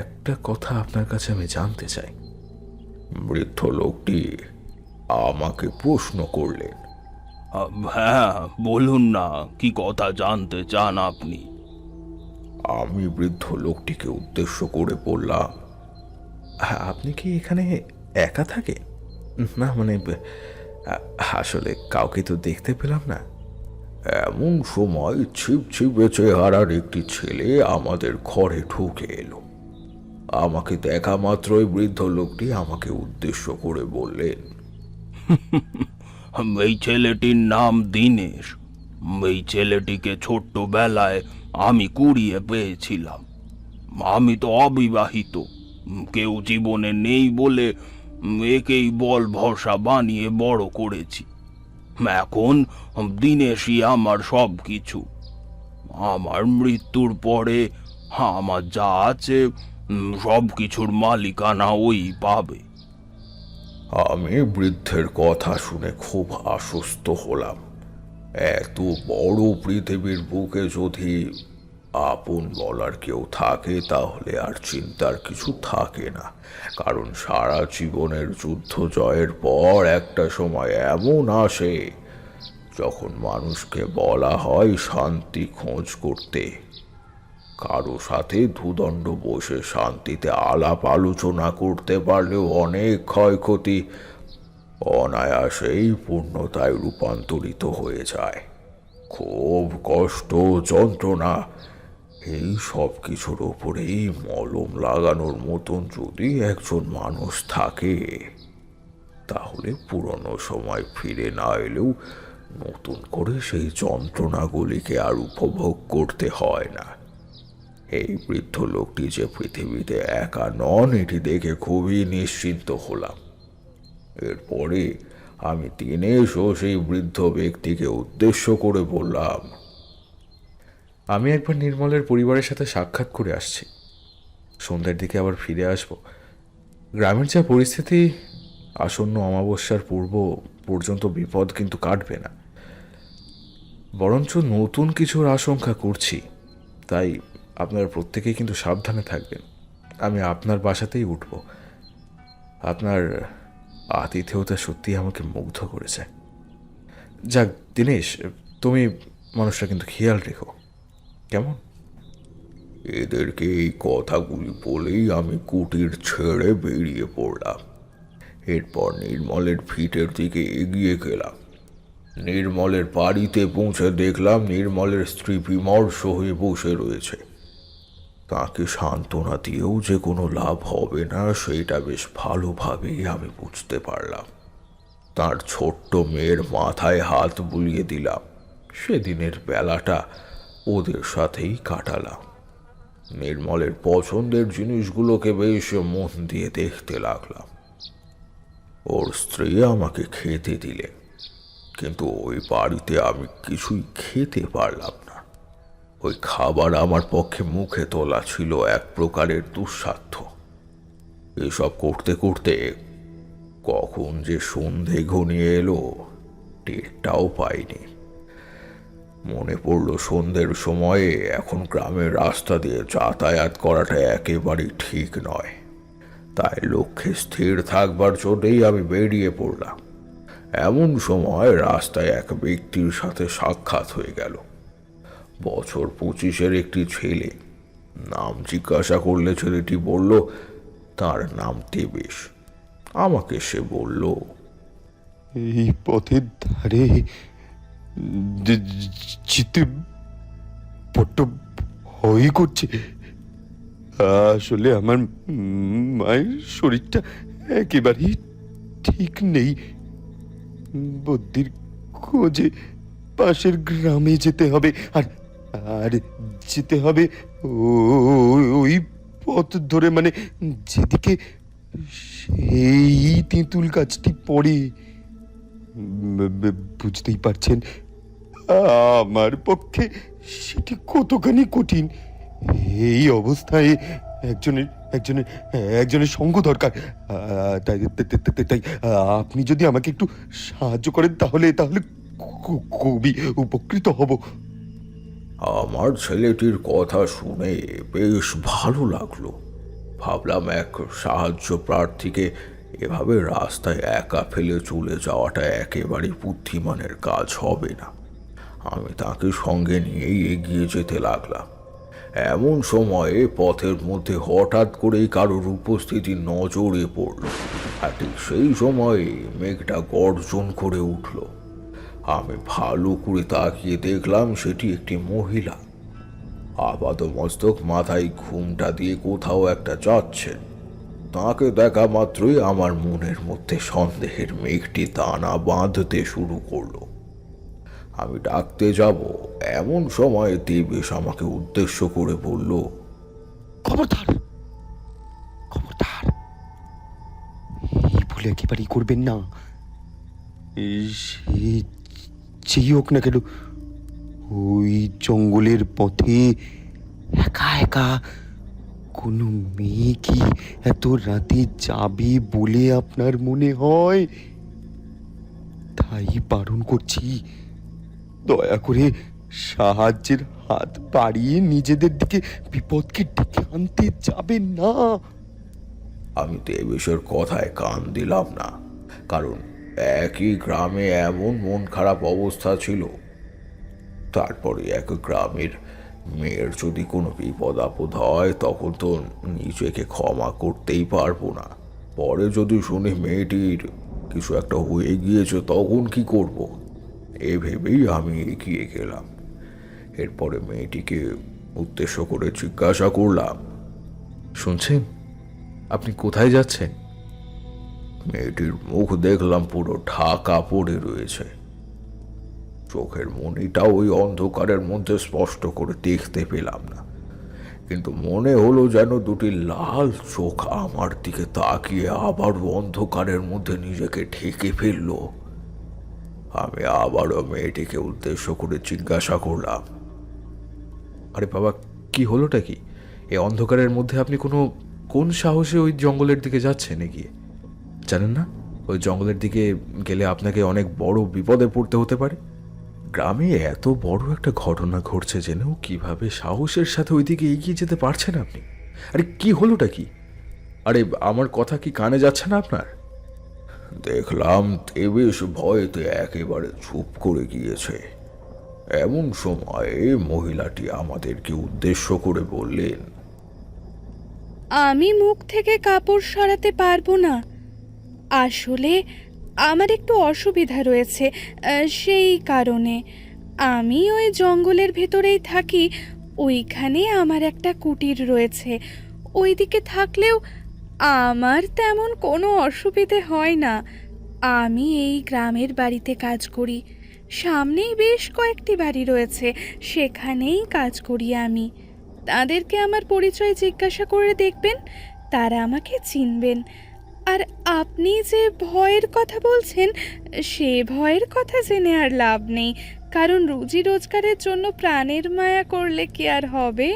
একটা কথা আপনার কাছে আমি জানতে চাই। বৃদ্ধ লোকটি আমাকে প্রশ্ন করলেন। হ্যাঁ, বলুন না, কি কথা জানতে চান আপনি? আমি বৃদ্ধ লোকটিকে উদ্দেশ্য করে বললাম, আপনি কি এখানে একা থাকেন? না মানে আসলে কাউকে তো দেখতে পেলাম না। এমন সময় ছিপছিপে চেহারার একটি ছেলে আমাদের ঘরে ঢুকে এলো। আমাকে দেখা মাত্রই বৃদ্ধ লোকটি আমাকে উদ্দেশ্য করে বললেন, এই ছেলেটির নাম দীনেশ। এই ছেলেটিকে ছোট্টবেলায় আমি কুড়িয়ে পেয়েছিলাম। আমি তো অবিবাহিত, কেউ জীবনে নেই বলে একেই বল ভরসা বানিয়ে বড় করেছি। এখন দীনেশই আমার সব কিছু। আমার মৃত্যুর পরে আমার যা আছে সব কিছুর মালিকানা ওই পাবে। আমি বৃদ্ধের কথা শুনে খুব আশ্বস্ত হলাম। এত বড় পৃথিবীর বুকে যদি আপন বলার কেউ থাকে তাহলে আর চিন্তার কিছু থাকে না, কারণ সারা জীবনের যুদ্ধ জয়ের পর একটা সময় এমন আসে যখন মানুষকে বলা হয় শান্তি খোঁজ করতে। কারো সাথে দুদণ্ড বসে শান্তিতে আলাপ আলোচনা করতে পারলেও অনেক ক্ষয়ক্ষতি অনায়াসেই পূর্ণতায় রূপান্তরিত হয়ে যায়। খুব কষ্ট, যন্ত্রণা, এই সব কিছুর ওপরেই মলম লাগানোর মতন যদি একজন মানুষ থাকে, তাহলে পুরনো সময় ফিরে না এলেও নতুন করে সেই যন্ত্রণাগুলিকে আর উপভোগ করতে হয় না। এই বৃদ্ধ লোকটি যে পৃথিবীতে একা নন এটি দেখে খুবই নিশ্চিন্ত হলাম। এরপরে আমি দিনেশও সেই বৃদ্ধ ব্যক্তিকে উদ্দেশ্য করে বললাম, আমি একবার নির্মলের পরিবারের সাথে সাক্ষাৎ করে আসছি, সন্ধ্যার দিকে আবার ফিরে আসব। গ্রামের যা পরিস্থিতি, আসন্ন অমাবস্যার পূর্ব পর্যন্ত বিপদ কিন্তু কাটবে না, বরঞ্চ নতুন কিছুর আশঙ্কা করছি। তাই আপনারা প্রত্যেকেই কিন্তু সাবধানে থাকবেন। আমি আপনার বাসাতেই উঠব। আপনার আতিথেয়তা সত্যি আমাকে মুগ্ধ করেছে। যাক দিনেশ, তুমি মানুষটা কিন্তু খেয়াল রেখো, কেমন? এদেরকে এই কথাগুলি বলেই আমি কুটির ছেড়ে বেরিয়ে পড়লাম। এরপর নির্মলের ভিটের দিকে এগিয়ে গেলাম। নির্মলের বাড়িতে পৌঁছে দেখলাম নির্মলের স্ত্রী বিমর্ষ হয়ে বসে রয়েছে। তাকে সান্ত্বনা দিয়েও যে কোনো লাভ হবে না সেটা বেশ ভালোভাবেই আমি বুঝতে পারলাম। তার ছোট্ট মেয়ের মাথায় হাত বুলিয়ে দিলাম। সেদিনের বেলাটা ওদের সাথেই কাটালাম। নির্মলের পছন্দের জিনিসগুলোকে বেশ মন দিয়ে দেখতে লাগলাম। ওর স্ত্রী আমাকে খেতে দিলে, কিন্তু ওই বাড়িতে আমি কিছুই খেতে পারলাম না। ওই খাবার আমার পক্ষে মুখে তোলা ছিল এক প্রকারের দুঃসাধ্য। এসব করতে করতে কখন যে সন্ধে ঘনিয়ে এলো টেরটাও পাইনি। মনে পড়ল সন্ধ্যের সময়ে এখন গ্রামের রাস্তা দিয়ে যাতায়াত করাটা একেবারেই ঠিক নয়। তাই লক্ষ্যে স্থির থাকবার জন্যই আমি বেরিয়ে পড়লাম। এমন সময় রাস্তায় এক ব্যক্তির সাথে সাক্ষাৎ হয়ে গেল। বছর 25-এর একটি ছেলে। নাম জিজ্ঞাসা করলে ছেলেটি বলল তার নাম দেবেশ। আমাকে সে বলল, এই পথের ধারে যেতে বড্ড ভয় করছে। আসলে আমার মায়ের শরীরটা একেবারেই ঠিক নেই। বদ্যির খোঁজে পাশের গ্রামে যেতে হবে, আর আর যেতে হবে ওই পথ ধরে, মানে যেদিকে সেই তেঁতুল গাছটি পড়ে। বুঝতেই পারছেন আমার পক্ষে সেটি কতখানি কঠিন। এই অবস্থায় একজনের একজনের একজনের সঙ্গ দরকার। তাই তাই তাই আপনি যদি আমাকে একটু সাহায্য করেন তাহলে তাহলে খুবই উপকৃত হব। আমার ছেলেটির কথা শুনে বেশ ভালো লাগলো। ভাবলাম এক সাহায্য প্রার্থীকে এভাবে রাস্তায় একা ফেলে চলে যাওয়াটা একেবারে বুদ্ধিমানের কাজ হবে না। আমি তাকে সঙ্গে নিয়েই এগিয়ে যেতে লাগলাম। এমন সময়ে পথের মধ্যে হঠাৎ করেই কারোর উপস্থিতি নজরে পড়ল। আর ঠিক সেই সময়ে মেঘটা গর্জন করে উঠল। আমি ভালো করে তাকিয়ে দেখলাম সেটি একটি মহিলা। আপাতমস্তক মাথায় ঘুমটা দিয়ে কোথাও একটা যাচ্ছেন। তাকে দেখা মাত্রই আমার মনের মধ্যে সন্দেহের মেঘটি দানা বাঁধতে শুরু করলো। আমি ডাকতে যাব এমন সময় দেবেশ আমাকে উদ্দেশ্য করে বলল, খবরদার খবরদার, এই ভুল একেবারেই করবেন না। সে যেই হোক না কেন, ওই জঙ্গলের পথে একা একা কোনো মেয়ে কি এত রাতে যাবে বলে আপনার মনে হয়? তাই বারণ করছি, দয়া করে সাহায্যের হাত বাড়িয়ে নিজেদের দিকে বিপদকে ডেকে আনতে যাবেন না। আমি দেবেশের কথায় কান দিলাম না, কারণ একই গ্রামে এমন মন খারাপ অবস্থা ছিল। তারপরে এক গ্রামের মেয়ের যদি কোনো বিপদ আপদ হয় তখন তো নিজেকে ক্ষমা করতেই পারবো না। পরে যদি শুনি মেয়েটির কিছু একটা হয়ে গিয়েছে তখন কি করব? এই ভেবেই আমি এগিয়ে গেলাম। এরপরে মেয়েটিকে উদ্দেশ্য করে জিজ্ঞাসা করলাম, শুনছেন, আপনি কোথায় যাচ্ছেন? মেয়েটির মুখ দেখলাম পুরো ঢাকা পড়ে রয়েছে। চোখের মনিটা ওই অন্ধকারের মধ্যে স্পষ্ট করে দেখতে পেলাম না। কিন্তু মনে হলো যেন দুটি লাল চোখ আমার দিকে তাকিয়ে আবারও অন্ধকারের মধ্যে নিজেকে ঢেকে ফেলল। আমি আবারও মেয়েটিকে উদ্দেশ্য করে জিজ্ঞাসা করলাম, আরে বাবা, কি হলোটা কি? এই অন্ধকারের মধ্যে আপনি কোন সাহসে ওই জঙ্গলের দিকে যাচ্ছেন? এগিয়ে জানেন না ওই জঙ্গলের দিকে গেলে আপনাকে অনেক বড় বিপদে পড়তে হতে পারে? গ্রামে এত বড় একটা ঘটনা ঘটছে জেনেও কিভাবে সাহসের সাথে ওই দিকে এগিয়ে যেতে পারছেন আপনি? আরে কি হলোটা কি? আরে আমার কথা কি কানে যাচ্ছে না আপনার? দেখলাম দেবেশ ভয়েতে একেবারে চুপ করে গিয়েছে। এমন সময়ে মহিলাটি আমাদেরকে উদ্দেশ্য করে বললেন, আমি মুখ থেকে কাপড় সরাতে পারবো না। আসলে আমার একটু অসুবিধা রয়েছে, সেই কারণে আমি ওই জঙ্গলের ভেতরেই থাকি। ওইখানে আমার একটা কুটির রয়েছে। ওইদিকে থাকলেও আমার তেমন কোনো অসুবিধে হয় না। আমি এই গ্রামের বাড়িতে কাজ করি। সামনেই বেশ কয়েকটি বাড়ি রয়েছে, সেখানেই কাজ করি আমি। তাদেরকে আমার পরিচয় জিজ্ঞাসা করে দেখবেন, তারা আমাকে চিনবেন। আর আপনি যে ভয়ের কথা বলছেন, সে ভয়ের কথা জেনে আর লাভ নেই, কারণ রুজি রোজগারের জন্য প্রাণের মায়া করলে কি আর হবে?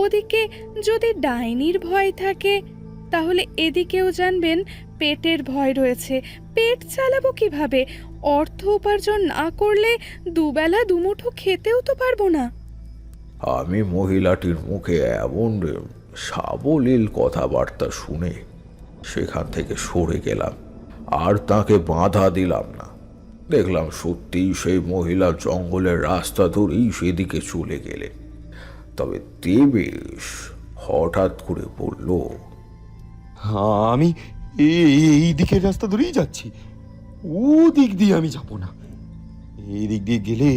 ওদিকে যদি ডাইনির ভয় থাকে, তাহলে এদিকেও জানবেন পেটের ভয় রয়েছে। পেট চালাবো কিভাবে? অর্থ উপার্জন না করলে দুবেলা দুমুঠো খেতেও তো পারবো না। আমি মহিলাটির মুখে এমন সাবলীল কথাবার্তা শুনে সেখান থেকে সরে গেলাম, আর তাকে বাধা দিলাম না। দেখলাম সত্যিই সেই মহিলা জঙ্গলের রাস্তা ধরেই সেদিকে চলে গেলেন। তবে দেবেশ হঠাৎ করে বলল, আমি এই দিকের রাস্তা ধরেই যাচ্ছি, ও দিক দিয়ে আমি যাব না। এই দিক দিয়ে গেলে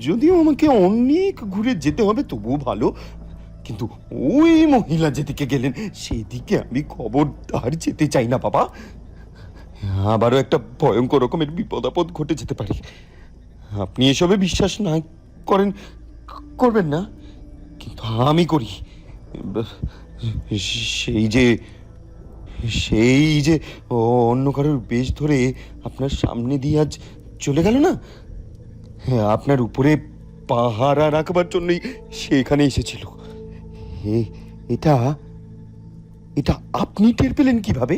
যদিও আমাকে অনেক ঘুরে যেতে হবে, তবুও ভালো। কিন্তু ওই মহিলা যেদিকে গেলেন সেদিকে আমি খবরদার যেতে চাই না বাবা। আবারও একটা ভয়ঙ্কর রকমের বিপদ আপদ ঘটে যেতে পারে। আপনি এসবে বিশ্বাস না করবেন না, কিন্তু আমি করি। সেই যে অন্য কারোর বেশ ধরে আপনার সামনে দিয়ে আজ চলে গেল না, হ্যাঁ, আপনার উপরে পাহারা রাখবার জন্যই সেখানে এসেছিল। এটা আপনি টের পেলেন কিভাবে?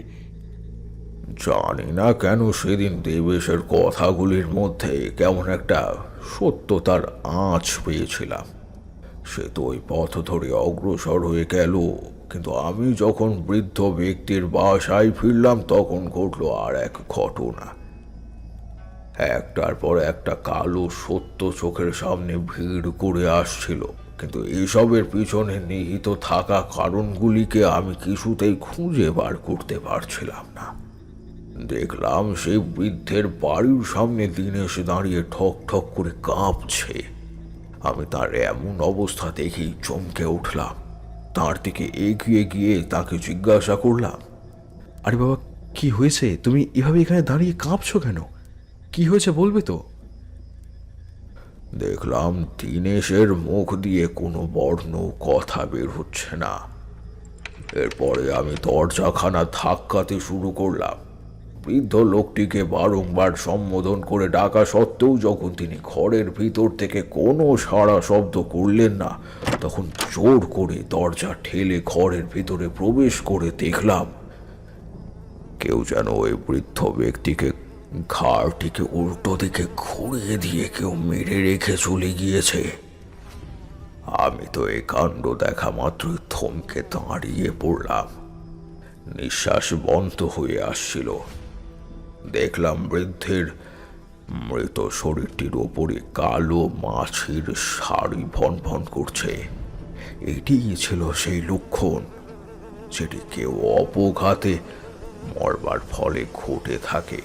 জানি না কেন সেদিন দেবেশের কথাগুলির মধ্যে কেমন একটা সত্যতার আঁচ পেয়েছিলাম। সে তো ওই পথ ধরে অগ্রসর হয়ে গেল, কিন্তু আমি যখন বৃদ্ধ ব্যক্তির বাসায় ফিরলাম তখন ঘটল আর এক ঘটনা। একটার পর একটা কালো সত্য চোখের সামনে ভিড় করে আসছিল, কিন্তু এসবের পিছনে নিহিত থাকা কারণগুলিকে আমি কিছুতেই খুঁজে বার করতে পারছিলাম না। দেখলাম সেই বৃদ্ধের বাড়ির সামনে দিনেশ দাঁড়িয়ে ঠক ঠক করে কাঁপছে। আমি তার এমন অবস্থা দেখেই চমকে উঠলাম। তার দিকে এগিয়ে গিয়ে তাকে জিজ্ঞাসা করলাম, আরে বাবা, কি হয়েছে? তুমি এভাবে এখানে দাঁড়িয়ে কাঁপছো কেন? কি হয়েছে বলবে তো? দেখলাম দিনেশের মুখ দিয়ে কোনো বর্ণ কথা বের হচ্ছে না। এরপরে আমি দরজাখানা ধাক্কাতে শুরু করলাম। বৃদ্ধ লোকটিকে বারংবার সম্বোধন করে ডাকা সত্ত্বেও যখন তিনি ঘরের ভিতর থেকে কোনো সাড়া শব্দ করলেন না, তখন জোর করে দরজা ঠেলে ঘরের ভিতরে প্রবেশ করে দেখলাম কেউ যেন ওই বৃদ্ধ ব্যক্তিকে ঘাড়টিকে উল্টো দিকে ঘুরিয়ে দিয়ে কেউ মেরে রেখে চলে গিয়েছে। আমি তো এই কাণ্ড দেখা মাত্রই থমকে দাঁড়িয়ে পড়লাম। নিঃশ্বাস বন্ধ হয়ে আসছিল। দেখলাম বৃদ্ধের মৃত শরীরটির ওপরে কালো মাছির শাড়ি ভন ভন করছে। এটিই ছিল সেই লক্ষণ যেটি কেউ অপঘাতে মরবার ফলে ঘটে থাকে।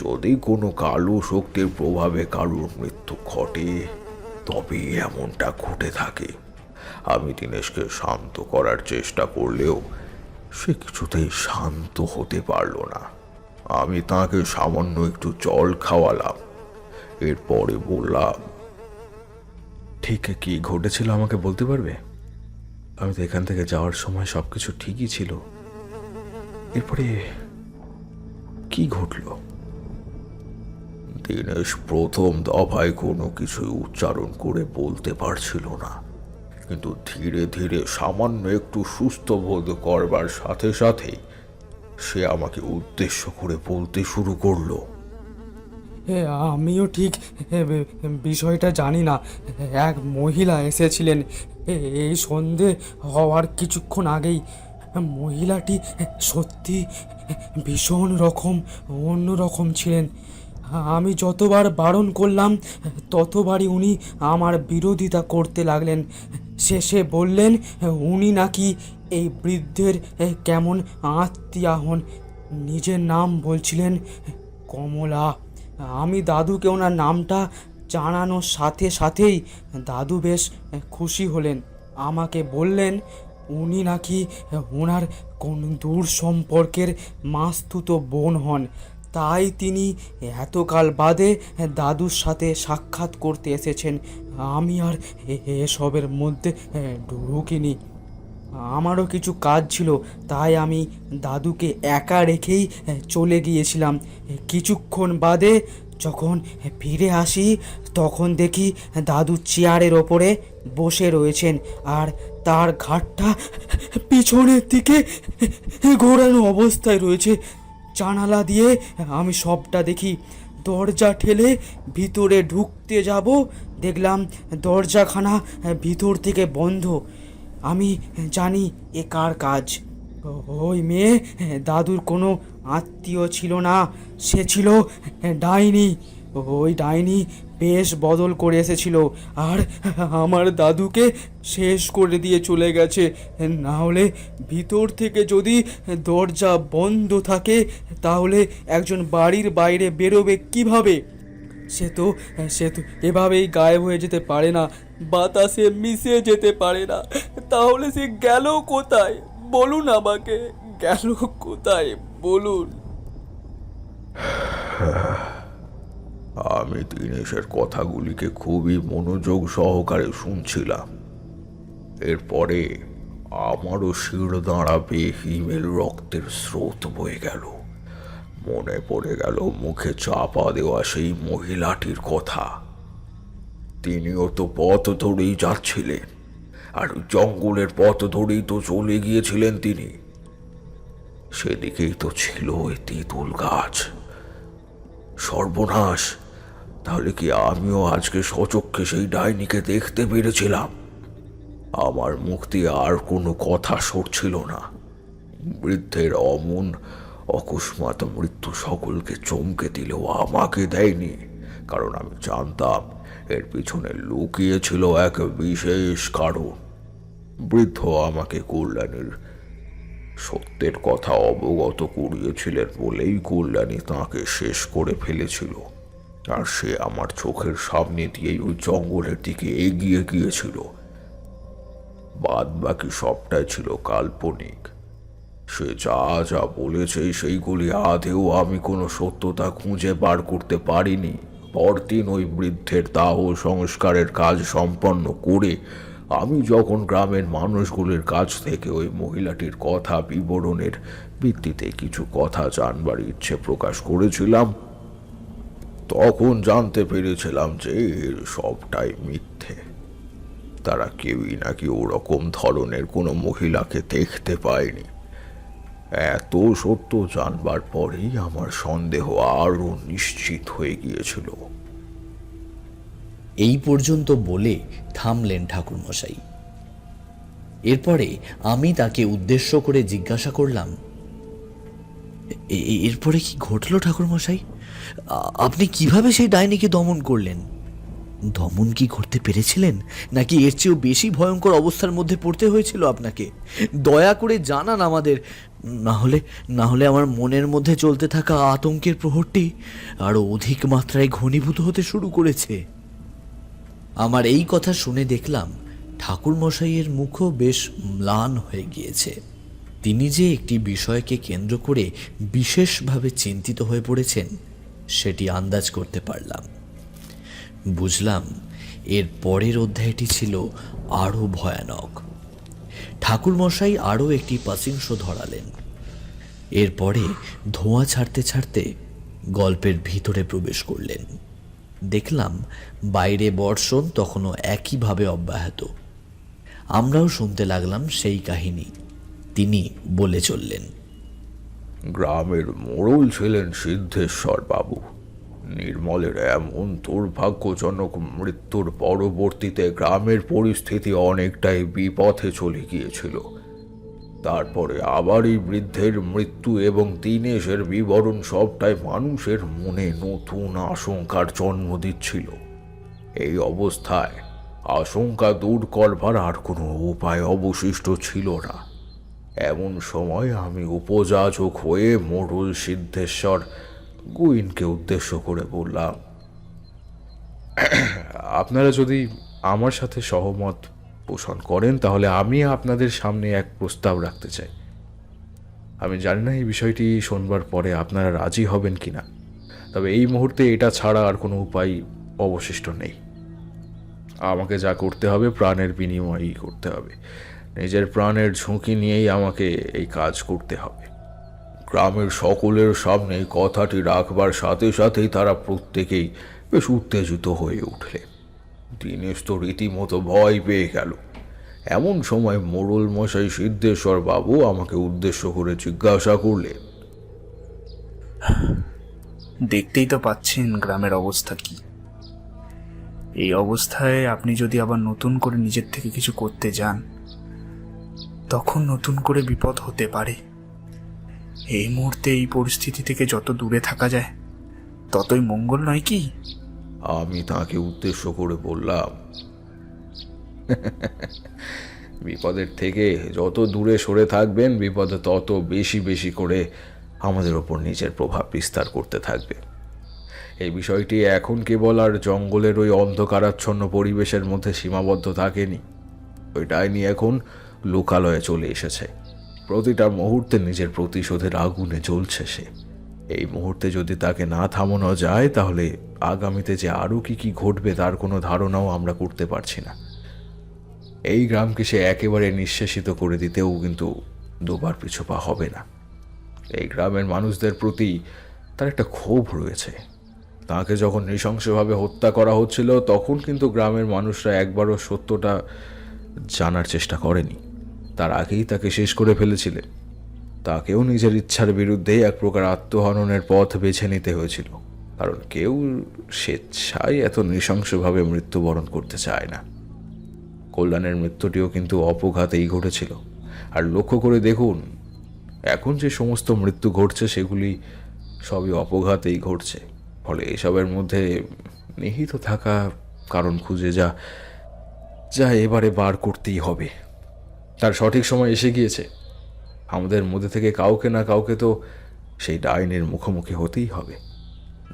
যদি কোনো কালো শক্তির প্রভাবে কারোর মৃত্যু ঘটে, তবে এমনটা ঘটে থাকে। আমি দিনেশকে শান্ত করার চেষ্টা করলেও সে কিছুতেই শান্ত হতে পারল না। আমি তাকে সামান্য একটু জল খাওয়ালাম। এরপরে বললাম, ঠিক কি ঘটেছিল আমাকে বলতে পারবে? আমি তো এখান থেকে যাওয়ার সময় সবকিছু ঠিকই ছিল, এরপরে কি ঘটলো? দীনেশ প্রথম দফায় কোনো কিছুই উচ্চারণ করে বলতে পারছিল না, কিন্তু ধীরে ধীরে সামান্য একটু সুস্থ বোধ করবার সাথে সাথে সে আমাকে উদ্দেশ্য করে বলতে শুরু করলো। আমিও ঠিক বিষয়টা জানি না। এক মহিলা এসেছিলেন এই সন্ধে হওয়ার কিছুক্ষণ আগেই। মহিলাটি সত্যি ভীষণ অন্যরকম ছিলেন। আমি যতবার বারণ করলাম ততবারই উনি আমার বিরোধিতা করতে লাগলেন। শেষে বললেন উনি নাকি এই বৃদ্ধের কেমন আত্মীয়া হন। নিজের নাম বলছিলেন কমলা। আমি দাদুকে ওনার নামটা জানানোর সাথে সাথেই দাদু বেশ খুশি হলেন। আমাকে বললেন উনি নাকি ওনার কোন দূর সম্পর্কের মাস্তুতো বোন হন, তাই তিনি এতকাল বাদে দাদুর সাথে সাক্ষাৎ করতে এসেছেন। আমি আর এসবের মধ্যে ঢুকিনি। আমারও কিছু কাজ ছিল, তাই আমি দাদুকে একা রেখেই চলে গিয়েছিলাম। কিছুক্ষণ বাদে যখন ফিরে আসি তখন দেখি দাদু চেয়ারের ওপরে বসে রয়েছেন, আর তার ঘাটটা পিছনের দিকে ঘোরানো অবস্থায় রয়েছে। জানালা দিয়ে আমি সবটা দেখি। দরজা ঠেলে ভিতরে ঢুকতে যাব, দেখলাম দরজাখানা ভিতর থেকে বন্ধ। আমি জানি এ কার কাজ। ওই মেয়ে দাদুর কোনো আত্মীয় ছিল না, সে ছিল ডাইনি। ওই ডাইনি বেশ বদল করে এসেছিল আর আমার দাদুকে শেষ করে দিয়ে চলে গেছে। না হলে ভিতর থেকে যদি দরজা বন্ধ থাকে তাহলে একজন বাড়ির বাইরে বেরোবে কিভাবে? সে তো এভাবেই গায়েব হয়ে যেতে পারে না, বাতাসে মিশে যেতে পারে না। তাহলে সে গেল কোথায় বলুন আমাকে, গেল কোথায় বলুন? আমি দীনেশের কথাগুলিকে খুবই মনোযোগ সহকারে শুনছিলাম। এরপরে আমারও শির দাঁড়াবে হিমেল রক্তের স্রোত বয়ে গেল। মনে পড়ে গেল মুখে চাপা দেওয়া সেই মহিলাটির কথা। তিনিও তো পথ ধরেই যাচ্ছিলেন, আর জঙ্গলের পথ ধরেই তো চলে গিয়েছিলেন তিনি। সেদিকেই তো ছিল ওই তেঁতুল গাছ। সর্বনাশ! তাহলে কি আমিও আজকে সচক্ষে সেই ডাইনিকে দেখতে পেরেছিলাম? আমার মুখ দিয়ে আর কোনো কথা সরছিল না। বৃদ্ধের অমন অকস্মাৎ মৃত্যু সকলকে চমকে দিলেও আমাকে দেয়নি, কারণ আমি জানতাম এর পিছনে লুকিয়েছিল এক বিশেষ কারণ। বৃদ্ধ আমাকে কল্যাণীর সত্যের কথা অবগত করিয়েছিলেন বলেই কল্যাণী তাঁকে শেষ করে ফেলেছিল, আর সে আমার চোখের সামনে দিয়েই ওই জঙ্গলের দিকে এগিয়ে গিয়েছিল। বাদ বাকি সবটাই ছিল কাল্পনিক। সে যা যা বলেছে সেইগুলি আদেও আমি কোনো সত্যতা খুঁজে বার করতে পারিনি। পরদিন ওই বৃদ্ধের দাহ সংস্কারের কাজ সম্পন্ন করে আমি যখন গ্রামের মানুষগুলির কাছ থেকে ওই মহিলাটির কথা বিবরণের ভিত্তিতে কিছু কথা জানবার ইচ্ছে প্রকাশ করেছিলাম, তখন জানতে পেরেছিলাম যে এর সবটাই মিথ্যে। তারা কেউই নাকি ওরকম ধরনের কোনো মহিলাকে দেখতে পায়নি। এত সত্য জানবার পরেই আমার সন্দেহ আরো নিশ্চিত হয়ে গিয়েছিল। এই পর্যন্ত বলে থামলেন ঠাকুরমশাই। এরপরে আমি তাকে উদ্দেশ্য করে জিজ্ঞাসা করলাম, এরপরে কি ঘটল ঠাকুরমশাই? আপনি কিভাবে সেই ডাইনিকে দমন করলেন? দমন কি করতে পেরেছিলেন, নাকি এর চেয়েও বেশি ভয়ঙ্কর অবস্থার মধ্যে পড়তে হয়েছিল আপনাকে? দয়া করে জানান আমাদের, না হলে আমার মনের মধ্যে চলতে থাকা আতঙ্কের প্রহরটি আরো অধিক মাত্রায় ঘনীভূত হতে শুরু করেছে। আমার এই কথা শুনে দেখলাম ঠাকুরমশাইয়ের মুখও বেশ ম্লান হয়ে গিয়েছে। তিনি যে একটি বিষয়কে কেন্দ্র করে বিশেষভাবে চিন্তিত হয়ে পড়েছেন সেটি আন্দাজ করতে পারলাম। বুঝলাম এর পরের অধ্যায়টি ছিল আরও ভয়ানক। ঠাকুরমশাই আরও একটি পাসিংশ ধরালেন। এরপরে ধোঁয়া ছাড়তে ছাড়তে গল্পের ভিতরে প্রবেশ করলেন। দেখলাম বাইরে বর্ষণ তখনও একইভাবে অব্যাহত। আমরাও শুনতে লাগলাম সেই কাহিনী। তিনি বলে চললেন, গ্রামের মোড়ল ছিলেন সিদ্ধেশ্বর বাবু। নির্মলের এমন দুর্ভাগ্যজনক মৃত্যুর পরবর্তীতে গ্রামের পরিস্থিতি অনেকটাই বিপথে চলে গিয়েছিল। তারপরে আবার এই বৃদ্ধের মৃত্যু এবং দীনেশের বিবরণ সবটাই মানুষের মনে নতুন আশঙ্কার জন্ম দিচ্ছিল। এই অবস্থায় আশঙ্কা দূর করবার আর কোনো উপায় অবশিষ্ট ছিল না। এমন সময় আমি উপযাচক হয়ে মোড়ল সিদ্ধেশ্বর গুইনকে উদ্দেশ্য করে বললাম, আপনারা যদি আমার সাথে সহমত পোষণ করেন তাহলে আমি আপনাদের সামনে এক প্রস্তাব রাখতে চাই। আমি জানি না এই বিষয়টি শোনবার পরে আপনারা রাজি হবেন কিনা, তবে এই মুহূর্তে এটা ছাড়া আর কোনো উপায় অবশিষ্ট নেই। আমাকে যা করতে হবে প্রাণের বিনিময়েই করতে হবে। নিজের প্রাণের ঝুঁকি নিয়েই আমাকে এই কাজ করতে হবে। গ্রামের সকলের সামনে কথাটি রাখবার সাথে সাথেই তারা প্রত্যেকেই বেশ উত্তেজিত হয়ে উঠলেন। দীনেশ তো রীতিমতো ভয় পেয়ে গেল। এমন সময় মোড়ল মশাই সিদ্ধেশ্বর বাবু আমাকে উদ্দেশ্য করে জিজ্ঞাসা করলেন, দেখতেই তো পাচ্ছেন গ্রামের অবস্থা কি। এই অবস্থায় আপনি যদি আবার নতুন করে নিজের থেকে কিছু করতে যান, তখন নতুন করে বিপদ হতে পারে। এই মুহূর্তে এই পরিস্থিতি থেকে যত দূরে থাকা যায় ততই মঙ্গল, নয় কি? আমি তাকে উদ্দেশ্য করে বললাম, বিপদের থেকে যত দূরে সরে থাকবেন বিপদে তত বেশি বেশি করে আমাদের ওপর নিজের প্রভাব বিস্তার করতে থাকবে। এই বিষয়টি এখন কেবল আর জঙ্গলের ওই অন্ধকারাচ্ছন্ন পরিবেশের মধ্যে সীমাবদ্ধ থাকেনি। ওই ডাইনি এখন লোকালয়ে চলে এসেছে। প্রতিটা মুহূর্তে নিজের প্রতিশোধের আগুনে জ্বলছে সে। এই মুহূর্তে যদি তাকে না থামানো যায় তাহলে আগামীতে যে আরও কি ঘটবে তার কোনো ধারণাও আমরা করতে পারছি না। এই গ্রামকে সে একেবারে নিঃশেষিত করে দিতেও কিন্তু দুবার পিছু পা হবে না। এই গ্রামের মানুষদের প্রতি তার একটা ক্ষোভ রয়েছে। তাকে যখন নৃশংসভাবে হত্যা করা হচ্ছিল তখন কিন্তু গ্রামের মানুষরা একবারও সত্যটা জানার চেষ্টা করেনি। তার আগেই তাকে শেষ করে ফেলেছিলেন। তাকেও নিজের ইচ্ছার বিরুদ্ধে এক প্রকার আত্মহননের পথ বেছে নিতে হয়েছিল, কারণ কেউ স্বেচ্ছায় এত নৃশংসভাবে মৃত্যুবরণ করতে চায় না। কল্যাণের মৃত্যুটিও কিন্তু অপঘাতেই ঘটেছিল। আর লক্ষ্য করে দেখুন, এখন যে সমস্ত মৃত্যু ঘটছে সেগুলি সবই অপঘাতেই ঘটছে। ফলে এসবের মধ্যে নিহিত থাকা কারণ খুঁজে যা এবারে বার করতেই হবে। তার সঠিক সময় এসে গিয়েছে। আমাদের মধ্যে থেকে কাউকে না কাউকে তো সেই ডাইনের মুখোমুখি হতেই হবে,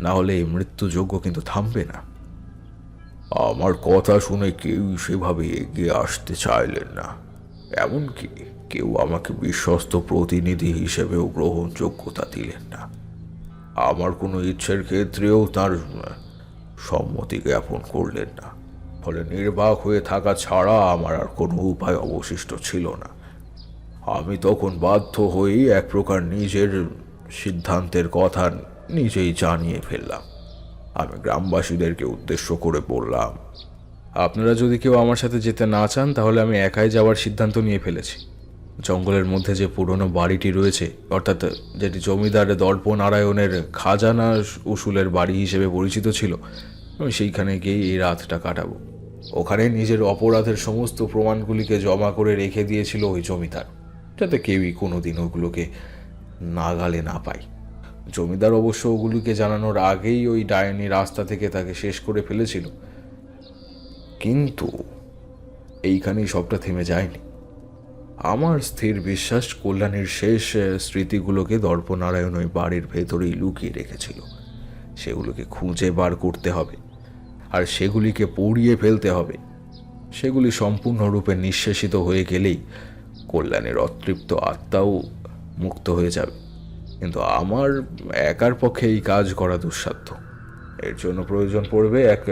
না হলে এই মৃত্যুযজ্ঞ কিন্তু থামবে না। আমার কথা শুনে কেউ সেভাবে এগিয়ে আসতে চাইলেন না। এমনকি কেউ আমাকে বিশ্বস্ত প্রতিনিধি হিসেবেও গ্রহণযোগ্যতা দিলেন না। আমার কোনো ইচ্ছের ক্ষেত্রেও তার সম্মতি জ্ঞাপন করলেন না। ফলে নির্বাক হয়ে থাকা ছাড়া আমার আর কোনো উপায় অবশিষ্ট ছিল না। আমি তখন বাধ্য হয়েই এক প্রকার নিজের সিদ্ধান্তের কথা নিজেই জানিয়ে ফেললাম। আমি গ্রামবাসীদেরকে উদ্দেশ্য করে বললাম, আপনারা যদি কেউ আমার সাথে যেতে না চান তাহলে আমি একাই যাওয়ার সিদ্ধান্ত নিয়ে ফেলেছি। জঙ্গলের মধ্যে যে পুরনো বাড়িটি রয়েছে, অর্থাৎ যেটি জমিদার দর্পনারায়ণের খাজানা উসুলের বাড়ি হিসেবে পরিচিত ছিল, আমি সেইখানে গিয়ে এই রাতটা কাটাবো। ওখানে নিজের অপরাধের সমস্ত প্রমাণগুলিকে জমা করে রেখে দিয়েছিল ওই জমিদার, যাতে কেউই কোনোদিন ওগুলোকে নাগালে না পায়। জমিদার অবশ্য ওগুলিকে জানানোর আগেই ওই ডাইনি রাস্তা থেকে তাকে শেষ করে ফেলেছিল। কিন্তু এইখানেই সবটা থেমে যায়নি। আমার স্থির বিশ্বাস কল্যাণীর শেষ স্মৃতিগুলোকে দর্পনারায়ণ ওই বাড়ির ভেতরেই লুকিয়ে রেখেছিল। সেগুলোকে খুঁজে বার করতে হবে, আর সেগুলিকে পুড়িয়ে ফেলতে হবে। সেগুলি সম্পূর্ণরূপে নিঃশেষিত হয়ে গেলেই কল্যাণের অতৃপ্ত আত্মাও মুক্ত হয়ে যাবে। কিন্তু আমার একার পক্ষে এই কাজ করা দুঃসাধ্য। এর জন্য প্রয়োজন পড়বে এক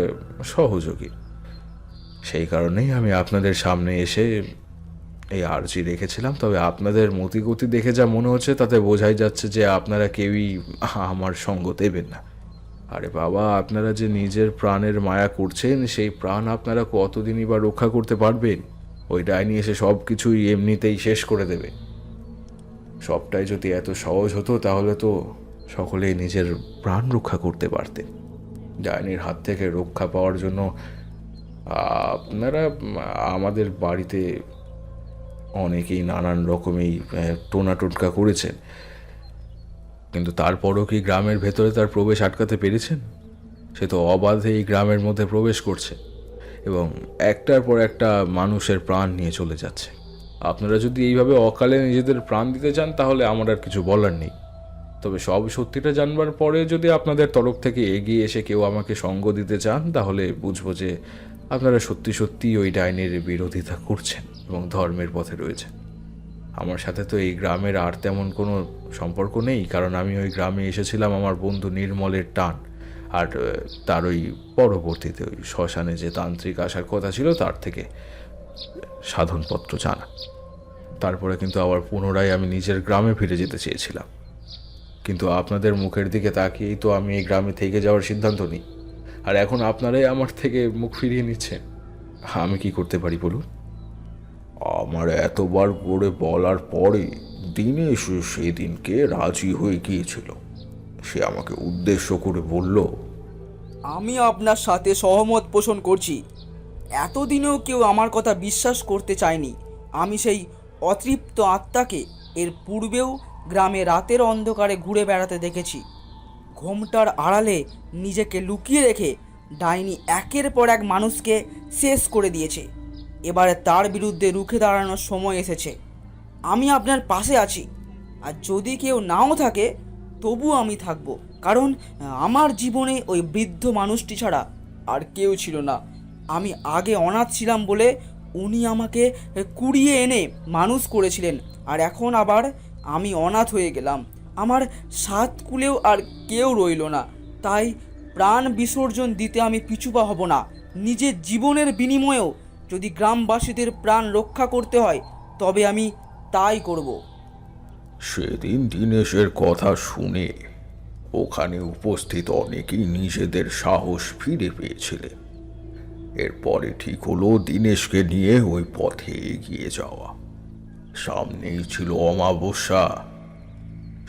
সহযোগী। সেই কারণেই আমি আপনাদের সামনে এসে এই আর্জি রেখেছিলাম। তবে আপনাদের মতিগতি দেখে যা মনে হচ্ছে তাতে বোঝাই যাচ্ছে যে আপনারা কেউই আমার সঙ্গ দেবেন না। আরে বাবা, আপনারা যে নিজের প্রাণের মায়া করছেন, সেই প্রাণ আপনারা কতদিনই বা রক্ষা করতে পারবেন? ওই ডাইনি এসে সব কিছুই এমনিতেই শেষ করে দেবে। সবটাই যদি এত সহজ হতো তাহলে তো সকলেই নিজের প্রাণ রক্ষা করতে পারতেন। ডাইনির হাত থেকে রক্ষা পাওয়ার জন্য আপনারা আমাদের বাড়িতে অনেকেই নানান রকমেই টোনা টোটকা করেছেন, কিন্তু তারপরও কি গ্রামের ভেতরে তার প্রবেশ আটকাতে পেরেছেন? সে তো অবাধে এই গ্রামের মধ্যে প্রবেশ করছে এবং একটার পর একটা মানুষের প্রাণ নিয়ে চলে যাচ্ছে। আপনারা যদি এইভাবে অকালে নিজেদের প্রাণ দিতে চান তাহলে আমার আর কিছু বলার নেই। তবে সব সত্যিটা জানবার পরে যদি আপনাদের তরফ থেকে এগিয়ে এসে কেউ আমাকে সঙ্গ দিতে চান তাহলে বুঝবো যে আপনারা সত্যি সত্যি ওই ডাইনির বিরোধিতা করছেন এবং ধর্মের পথে রয়েছেন। আমার সাথে তো এই গ্রামের আর তেমন কোনো সম্পর্ক নেই, কারণ আমি ওই গ্রামে এসেছিলাম আমার বন্ধু নির্মলের টান, আর তার ওই পরবর্তীতে ওই শ্মশানে যে তান্ত্রিক আসার কথা ছিল তার থেকে সাধনপত্র জানা। তারপরে কিন্তু আবার পুনরায় আমি নিজের গ্রামে ফিরে যেতে চেয়েছিলাম, কিন্তু আপনাদের মুখের দিকে তাকিয়েই তো আমি এই গ্রামে থেকে যাওয়ার সিদ্ধান্ত নিই। আর এখন আপনারাই আমার থেকে মুখ ফিরিয়ে নিচ্ছেন। আমি কি করতে পারি বলুন? আমার এতবার করে বলার পরে দিনেশ সেদিনকে রাজি হয়ে গিয়েছিল। সে আমাকে উদ্দেশ্য করে বলল, আমি আপনার সাথে সহমত পোষণ করছি। এতদিনেও কেউ আমার কথা বিশ্বাস করতে চায়নি। আমি সেই অতৃপ্ত আত্মাকে এর পূর্বেও গ্রামে রাতের অন্ধকারে ঘুরে বেড়াতে দেখেছি। ঘোমটার আড়ালে নিজেকে লুকিয়ে রেখে ডাইনি একের পর এক মানুষকে শেষ করে দিয়েছে। এবারে তার বিরুদ্ধে রুখে দাঁড়ানোর সময় এসেছে। আমি আপনার পাশে আছি, আর যদি কেউ নাও থাকে তবুও আমি থাকব, কারণ আমার জীবনে ওই বৃদ্ধ মানুষটি ছাড়া আর কেউ ছিল না। আমি আগে অনাথ ছিলাম বলে উনি আমাকে কুড়িয়ে এনে মানুষ করেছিলেন, আর এখন আবার আমি অনাথ হয়ে গেলাম। আমার সাত কুলেও আর কেউ রইল না, তাই প্রাণ বিসর্জন দিতে আমি পিছুপা হব না। নিজের জীবনের বিনিময়েও যদি গ্রামবাসীদের প্রাণ রক্ষা করতে হয় তবে আমি তাই করব। সেদিন দিনেশের কথা শুনে ওখানে উপস্থিত অনেকেই নিজেদের সাহস ফিরে পেয়েছিলেন। এরপরে ঠিক হলো দিনেশকে নিয়ে ওই পথে এগিয়ে যাওয়া। সামনেই ছিল অমাবস্যা।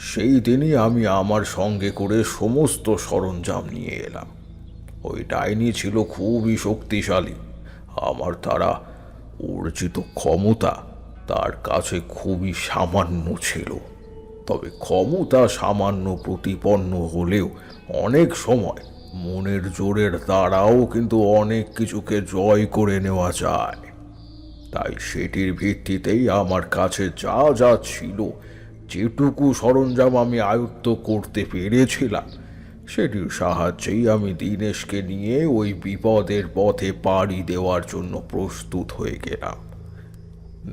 সেই দিনই আমি আমার সঙ্গে করে সমস্ত সরঞ্জাম নিয়ে এলাম। ওই ডাইনি ছিল খুবই শক্তিশালী। আমার দ্বারা অর্জিত ক্ষমতা তার কাছে খুবই সামান্য ছিল। তবে ক্ষমতা সামান্য প্রতিপন্ন হলেও অনেক সময় মনের জোরের দ্বারাও কিন্তু অনেক কিছুকে জয় করে নেওয়া যায়। তাই সেটির ভিত্তিতেই আমার কাছে যা যা ছিল, যেটুকু সরঞ্জাম আমি আয়ত্ত করতে পেরেছিলাম, সেটির সাহায্যেই আমি দিনেশকে নিয়ে ওই বিপদের পথে পাড়ি দেওয়ার জন্য প্রস্তুত হয়ে গেলাম।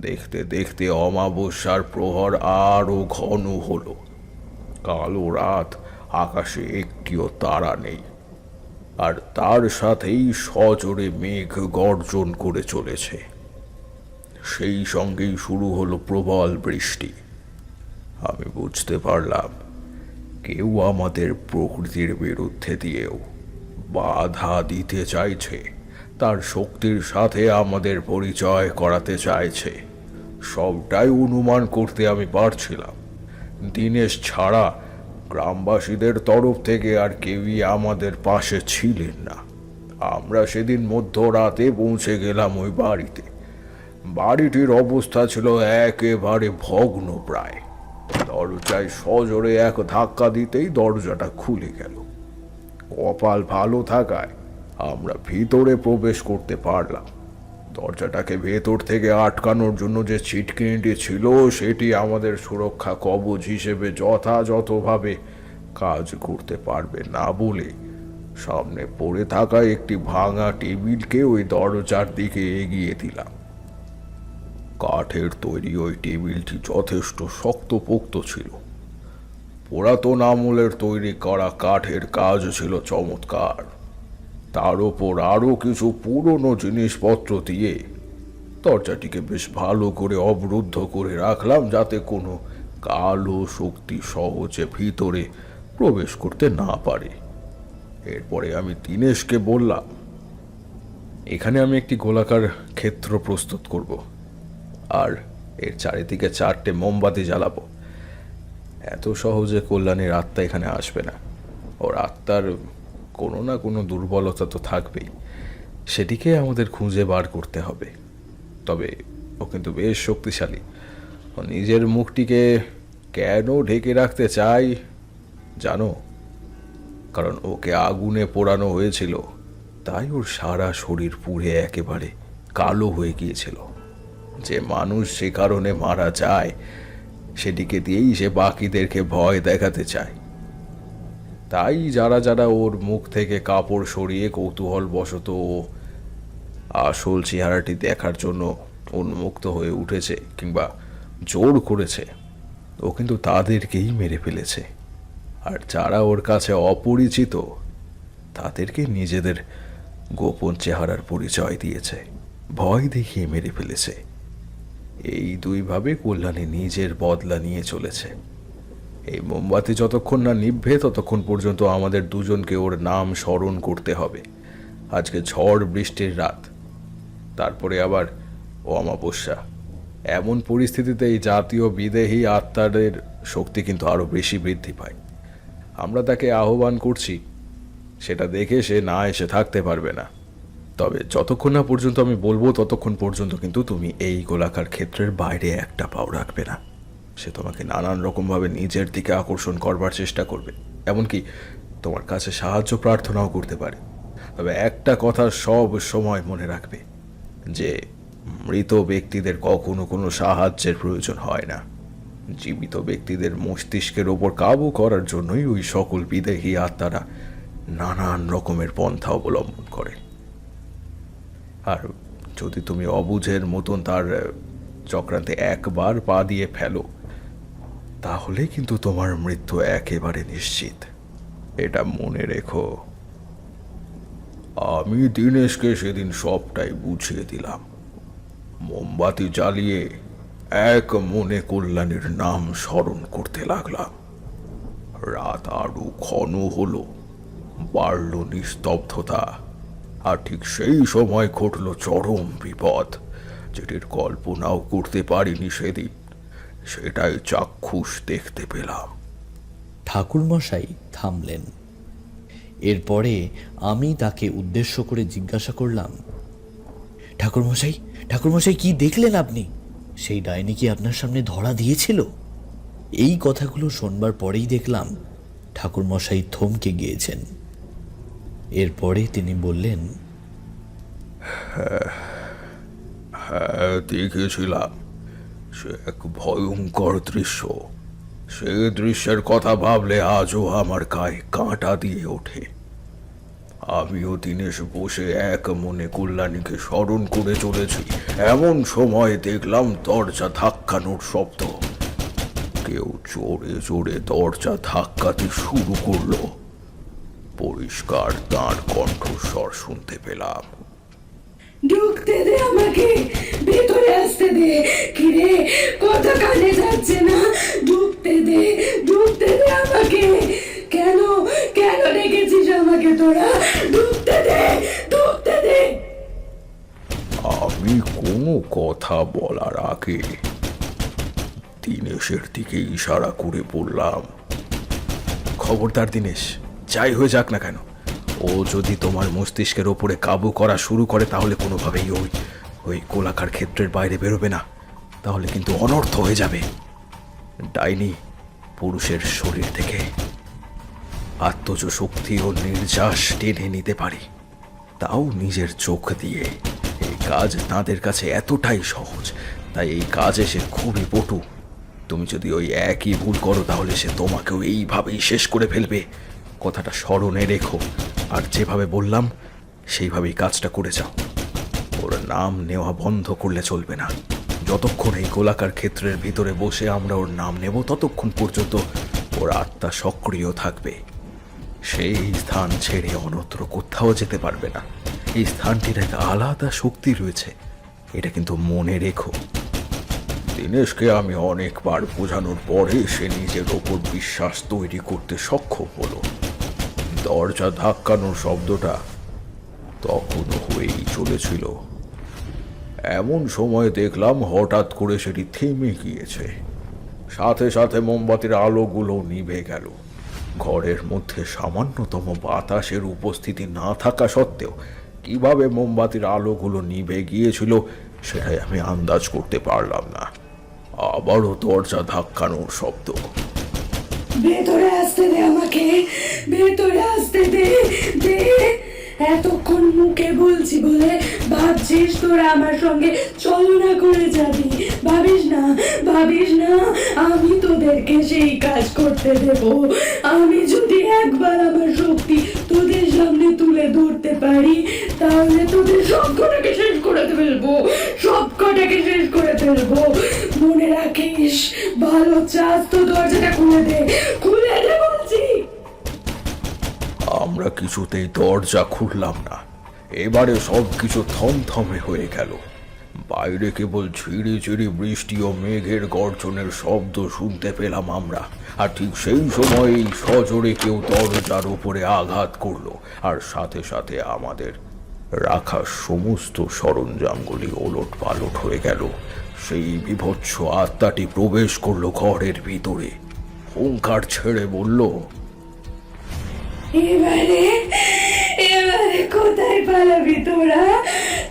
দেখতে দেখতে অমাবস্যার প্রহর আরও ঘন হলো। কালো রাত, আকাশে একটিও তারা নেই, আর তার সাথেই সজোরে মেঘ গর্জন করে চলেছে। সেই সঙ্গেই শুরু হলো প্রবল বৃষ্টি। আমি বুঝতে পারলাম কেউ আমাদের প্রকৃতির বিরুদ্ধে দিয়েও বাধা দিতে চাইছে, তার শক্তির সাথে আমাদের পরিচয় করাতে চাইছে। সবটাই অনুমান করতে আমি পারছিলাম। দিনেশ ছাড়া গ্রামবাসীদের তরফ থেকে আর কেউই আমাদের পাশে ছিলেন না। আমরা সেদিন মধ্যরাতে পৌঁছে গেলাম ওই বাড়িতে। বাড়িটির অবস্থা ছিল একেবারে ভগ্ন প্রায়। দরজায় সজোরে এক ধাক্কা দিতেই দরজাটা খুলে গেল। কপাল ভালো থাকায় আমরা ভিতরে প্রবেশ করতে পারলাম। দরজাটাকে ভেতর থেকে আটকানোর জন্য যে ছিটকিনিটি ছিল সেটি আমাদের সুরক্ষা কবচ হিসেবে যথাযথভাবে কাজ করতে পারবে না বলে সামনে পড়ে থাকা একটি ভাঙা টেবিলকে ওই দরজার দিকে এগিয়ে দিলাম। কাঠের তৈরি ওই টেবিলটি যথেষ্ট শক্তপোক্ত ছিল। পুরাতন আমলের তৈরি করা কাঠের কাজ ছিল চমৎকার। তার ওপর আরো কিছু পুরনো জিনিসপত্র দিয়ে দরজাটিকে বেশ ভালো করে অবরুদ্ধ করে রাখলাম, যাতে কোনো কালো শক্তি সহজে ভিতরে প্রবেশ করতে না পারে। এরপরে আমি দীনেশকে বললাম, এখানে আমি একটি গোলাকার ক্ষেত্র প্রস্তুত করব, আর এর চারিদিকে 4টে মোমবাতি জ্বালাবো। এত সহজে কল্যাণীর আত্মা এখানে আসবে না। ওর আত্মার কোনো না কোনো দুর্বলতা তো থাকবেই, সেটিকে আমাদের খুঁজে বার করতে হবে। তবে ও কিন্তু বেশ শক্তিশালী। ও নিজের মুখটিকে কেন ঢেকে রাখতে চাই জানো? কারণ ওকে আগুনে পোড়ানো হয়েছিল, তাই ওর সারা শরীর পুড়ে একেবারে কালো হয়ে গিয়েছিল। যে মানুষ সে কারণে মারা যায়, সেটিকে দিয়েই সে বাকিদেরকে ভয় দেখাতে চায়। তাই যারা যারা ওর মুখ থেকে কাপড় সরিয়ে কৌতূহলবশত ও আসল চেহারাটি দেখার জন্য উন্মুক্ত হয়ে উঠেছে কিংবা জোর করেছে, ও কিন্তু তাদেরকেই মেরে ফেলেছে। আর যারা ওর কাছে অপরিচিত, তাদেরকে নিজেদের গোপন চেহারার পরিচয় দিয়েছে, ভয় দেখিয়ে মেরে ফেলেছে। এই দুইভাবে কল্যাণী নিজের বদলা নিয়ে চলেছে। এই মোমবাতি যতক্ষণ না নিভবে, ততক্ষণ পর্যন্ত আমাদের দুজনকে ওর নাম স্মরণ করতে হবে। আজকে ঝড় বৃষ্টির রাত, তারপরে আবার ও অমাবস্যা। এমন পরিস্থিতিতে এই জাতীয় বিদেহী আত্মাদের শক্তি কিন্তু আরো বেশি বৃদ্ধি পায়। আমরা তাকে আহ্বান করছি, সেটা দেখে সে না এসে থাকতে পারবে না। তবে যতক্ষণ না পর্যন্ত আমি বলবো, ততক্ষণ পর্যন্ত কিন্তু তুমি এই গোলাকার ক্ষেত্রের বাইরে একটা পাও রাখবে না। সে তোমাকে নানান রকমভাবে নিজের দিকে আকর্ষণ করবার চেষ্টা করবে, এমনকি তোমার কাছে সাহায্য প্রার্থনাও করতে পারে। তবে একটা কথা সব সময় মনে রাখবে, যে মৃত ব্যক্তিদের কখনো কোনো সাহায্যের প্রয়োজন হয় না। জীবিত ব্যক্তিদের মস্তিষ্কের ওপর কাবু করার জন্যই ওই সকল বিদেহী আত্মারা নানান রকমের পন্থা অবলম্বন করে। আর যদি তুমি অবুঝের মতন তার চক্রান্তে একবার পা দিয়ে ফেলো, তাহলে কিন্তু তোমার মৃত্যু একেবারে নিশ্চিত। এটা মনে রেখো। আমি দীনেশকে সেদিন সবটাই বুঝিয়ে দিলাম। মোমবাতি জ্বালিয়ে এক মনে কল্যাণীর নাম স্মরণ করতে লাগলাম। রাত আরো ঘন হলো, বাড়ল নিস্তব্ধতা, আর ঠিক সেই সময় ঘটল চরম বিপদ, যেটির কল্পনাও করতে পারিনি সেদিন। সেটাই চাক্ষুষ দেখতে পেলাম। ঠাকুরমশাই থামলেন। এরপরে আমি তাকে উদ্দেশ্য করে জিজ্ঞাসা করলাম, ঠাকুরমশাই ঠাকুরমশাই কি দেখলেন আপনি? সেই ডাইনি কি আপনার সামনে ধরা দিয়েছিল? এই কথাগুলো শোনবার পরেই দেখলাম ঠাকুরমশাই থমকে গিয়েছেন। এরপরে তিনি বললেন, হ্যাঁ, দেখেছিলাম। সে এক ভয়ঙ্কর দৃশ্য। সে দৃশ্যের কথা ভাবলে আজও আমার গায়ে কাঁটা দিয়ে ওঠে। আমিও দীনেশ বসে এক মনে কল্যাণীকে স্মরণ করে চলেছি, এমন সময় দেখলাম দরজা ধাক্কানোর শব্দ। কেউ জোরে জোরে দরজা ধাক্কাতে শুরু করলো। পরিষ্কার তার কণ্ঠস্বর শুনতে পেলাম, ঢুকতে দে আমাকে, ভেতরে আসতে দে। কিরে, কথা কানে যাচ্ছে না? ঢুকতে দে, ঢুকতে দে আমাকে। কেন কেন ডেকেছিস আমাকে তোরা? ঢুকতে দে, ঢুকতে দে। আমি কোনো কথা বলার আগে দীনেশের দিকে ইশারা করে বললাম, খবরদার দীনেশ, যাই হয়ে যাক না কেন, ও যদি তোমার মস্তিষ্কের ওপরে কাবু করা শুরু করে, তাহলে কোনোভাবেই ওই গোলাকার ক্ষেত্রের বাইরে বেরোবে না। তাহলে কিন্তু অনর্থ হয়ে যাবে। ডাইনি পুরুষের শরীর থেকে আত্মজ শক্তি ও নির্যাস টেনে নিতে পারে, তাও নিজের চোখ দিয়ে। এই কাজ তাদের কাছে এতটাই সহজ, তাই এই কাজে সে খুবই পটু। তুমি যদি ওই একই ভুল করো, তাহলে সে তোমাকেও এইভাবেই শেষ করে ফেলবে। কথাটা স্মরণে রেখো, আর যেভাবে বললাম সেইভাবেই কাজটা করে যাও। ওর নাম নেওয়া বন্ধ করলে চলবে না। যতক্ষণ এই গোলাকার ক্ষেত্রের ভিতরে বসে আমরা ওর নাম নেব, ততক্ষণ পর্যন্ত ওর আত্মা সক্রিয় থাকবে। সেই স্থান ছেড়ে অন্যত্র কোথাও যেতে পারবে না। এই স্থানটির এক আলাদা শক্তি রয়েছে, এটা কিন্তু মনে রেখো। দীনেশকে আমি অনেকবার বোঝানোর পরে সে নিজের ওপর বিশ্বাস তৈরি করতে সক্ষম হলো। দরজা ধাক্কানোর শব্দটা তখনও হয়েই চলেছিল। এমন সময় দেখলাম হঠাৎ করে সেটি থেমে গিয়েছে, সাথে সাথে মোমবাতির আলোগুলো নিভে গেল। ঘরের মধ্যে সামান্যতম বাতাসের উপস্থিতি না থাকা সত্ত্বেও কিভাবে মোমবাতির আলোগুলো নিভে গিয়েছিল সেটাই আমি আন্দাজ করতে পারলাম না। আবারও দরজা ধাক্কানোর শব্দ। ভেতরে আসতে দে আমাকে, ভেতরে আসতে দে, দে। এতক্ষণ মুখে বলছি বলে ভাবছিস তোরা আমার সঙ্গে চলনা করে যাবি। ভাবিস না, ভাবিস না আমি তোদেরকে সেই কাজ করতে দেব। আমি যদি একবার আমার শক্তি তোদের সামনে তুলে ধরতে পারি তাহলে তোদের সব কটাকে শেষ করে ফেলবো, সব কটাকে শেষ করে ফেলবো। মনে রাখিস, ভালো চাস তো দরজাটা খুলে দে, খুলে দে বলছি। আমরা কিছুতেই দরজা খুললাম না। এবারে সবকিছু থমথমে হয়ে গেল। বাইরে কেবল ঝিরি ঝিরি বৃষ্টি ও মেঘের গর্জনের শব্দ শুনতে পেলাম আমরা। আর ঠিক সেই সময়ই সজোরে কেউ দরজার উপরে আঘাত করলো, আর সাথে সাথে আমাদের রাখা সমস্ত সরঞ্জামগুলি ওলট পালট হয়ে গেল। সেই বিভৎস আত্মাটি প্রবেশ করলো ঘরের ভিতরে, হুঙ্কার ছেড়ে বলল, এবারে এবারে কোথায় পালাবি তোরা?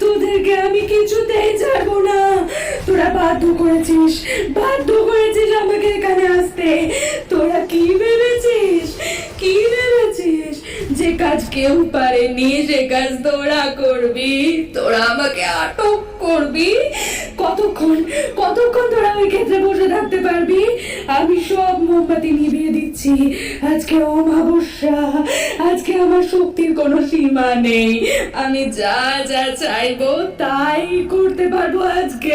তোদেরকে আমি কিছুতেই ছাড়বো না। তোরা বাধ্য করেছিস আমাকে এখানে আসতে। তোরা কি ভেবেছিস, কি ভেবেছিস যে কাজ কেউ পারেনি সে কাজ তোরা করবি? তোরা আমাকে আটক করবি? কতক্ষণ কতক্ষণ তোরা ওই ক্ষেত্রে বসে থাকতে পারবি? আমি সব মোমবাতি নিভিয়ে দিচ্ছি। আজকে অমাবস্যা, আজকে আমার শক্তির কোনো সীমা নেই। আমি যা যা চাইবো তাই করতে পারবো আজকে।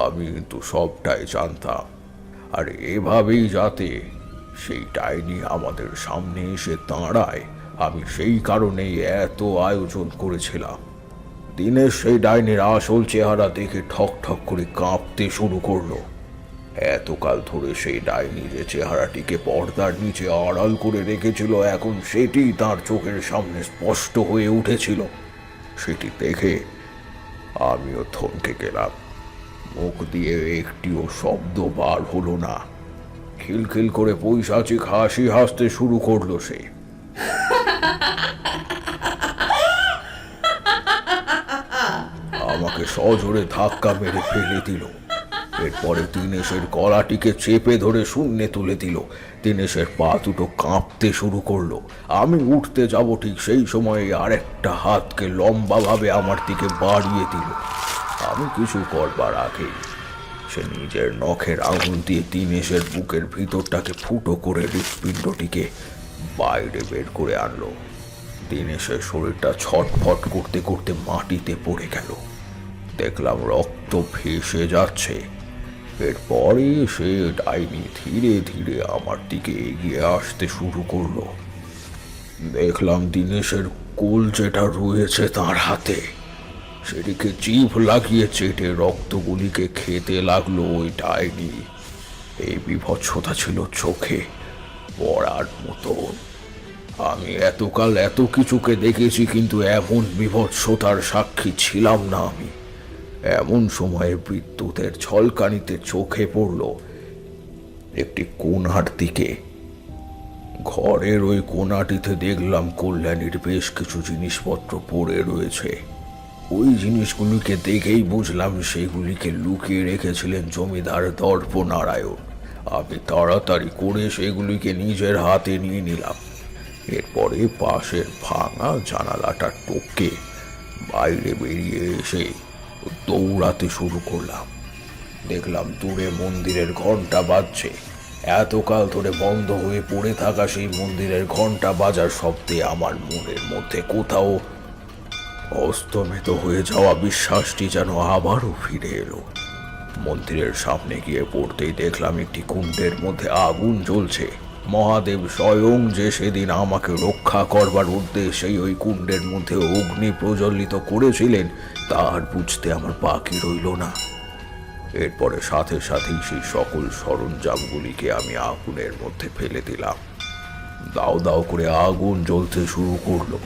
আমি কিন্তু সবটাই জানতাম। আর এভাবেই যাতে সেই ডাইনি আমাদের সামনে এসে দাঁড়ায়, আমি সেই কারণেই এত আয়োজন করেছিলাম। দিনের সেই ডাইনির আসল চেহারা দেখে ঠক ঠক করে কাঁপতে শুরু করলো। এতকাল ধরে সেই ডাইনি যে চেহারাটিকে পর্দার নিচে আড়াল করে রেখেছিল, এখন সেটি তার চোখের সামনে স্পষ্ট হয়ে উঠেছিল। সেটি দেখে আমিও থমকে গেলাম। মুখ দিয়ে একটিও শব্দ বার হলো না। খিলখিল করে পৈশাচিক হাসি হাসতে শুরু করলো সে। আমাকে সজোরে ধাক্কা মেরে ফেলে দিল। এরপরে দীনেশের গলাটিকে চেপে ধরে শূন্যে তুলে দিল। দীনেশের পা দুটো কাঁপতে শুরু করলো। আমি উঠতে যাব ঠিক সেই সময়ে আরেকটা হাতকে লম্বাভাবে আমার দিকে বাড়িয়ে দিল। আমি কিছু করবার আগেই সে নিজের নখের আঙুল দিয়ে দীনেশের বুকের ভিতরটাকে ফুটো করে হৃৎপিণ্ডটিকে বাইরে বের করে আনলো। দীনেশের শরীরটা ছটফট করতে করতে মাটিতে পড়ে গেল। দেখলাম রক্ত ভেসে যাচ্ছে। এরপরে সে ডাইনি ধীরে ধীরে আমার দিকে এগিয়ে আসতে শুরু করলো। দেখলাম দীনেশের কোল যেটা রয়েছে তার হাতে, সেটিকে জিভ লাগিয়ে চেটে রক্তগুলিকে খেতে লাগলো ওই ডাইনি। এই বিভৎসতা ছিল চোখে পড়ার মতো। আমি এতকাল এত কিছুকে দেখেছি, কিন্তু এমন বিভৎসতার সাক্ষী ছিলাম না আমি। এমন সময়ে বিদ্যুতের ঝলকানিতে চোখে পড়ল একটি কোণার দিকে। ঘরের ওই কোণাটিতে দেখলাম কল্যাণীর বেশ কিছু জিনিসপত্র পড়ে রয়েছে। ওই জিনিসগুলিকে দেখেই বুঝলাম সেগুলিকে লুকিয়ে রেখেছিলেন জমিদার দর্পনারায়ণ। আমি তাড়াতাড়ি করে সেগুলিকে নিজের হাতে নিয়ে নিলাম। এরপরে পাশের ভাঙা জানালাটা টপকে বাইরে বেরিয়ে এসে দৌড়াতে শুরু করলাম। দেখলাম দূরে মন্দিরের ঘন্টা বাজছে। এতকাল ধরে বন্ধ হয়ে পড়ে থাকা সেই মন্দিরের ঘন্টা বাজার শব্দে আমার মনের মধ্যে কোথাও অস্তমিত হয়ে যাওয়া বিশ্বাসটি যেন আবারও ফিরে এলো। মন্দিরের সামনে গিয়ে পড়তেই দেখলাম একটি কুণ্ডের মধ্যে আগুন জ্বলছে। মহাদেব স্বয়ং যে সেদিন আমাকে রক্ষা করবার উদ্দেশ্যেই ওই কুণ্ডের মধ্যে অগ্নি প্রজ্বলিত করেছিলেন তা আর বুঝতে আমার বাকি রইল না। এরপরে সাথে সাথেই সেই সকল সরঞ্জামগুলিকে আমি আগুনের মধ্যে ফেলে দিলাম। দাও দাও করে আগুন জ্বলতে শুরু করলো।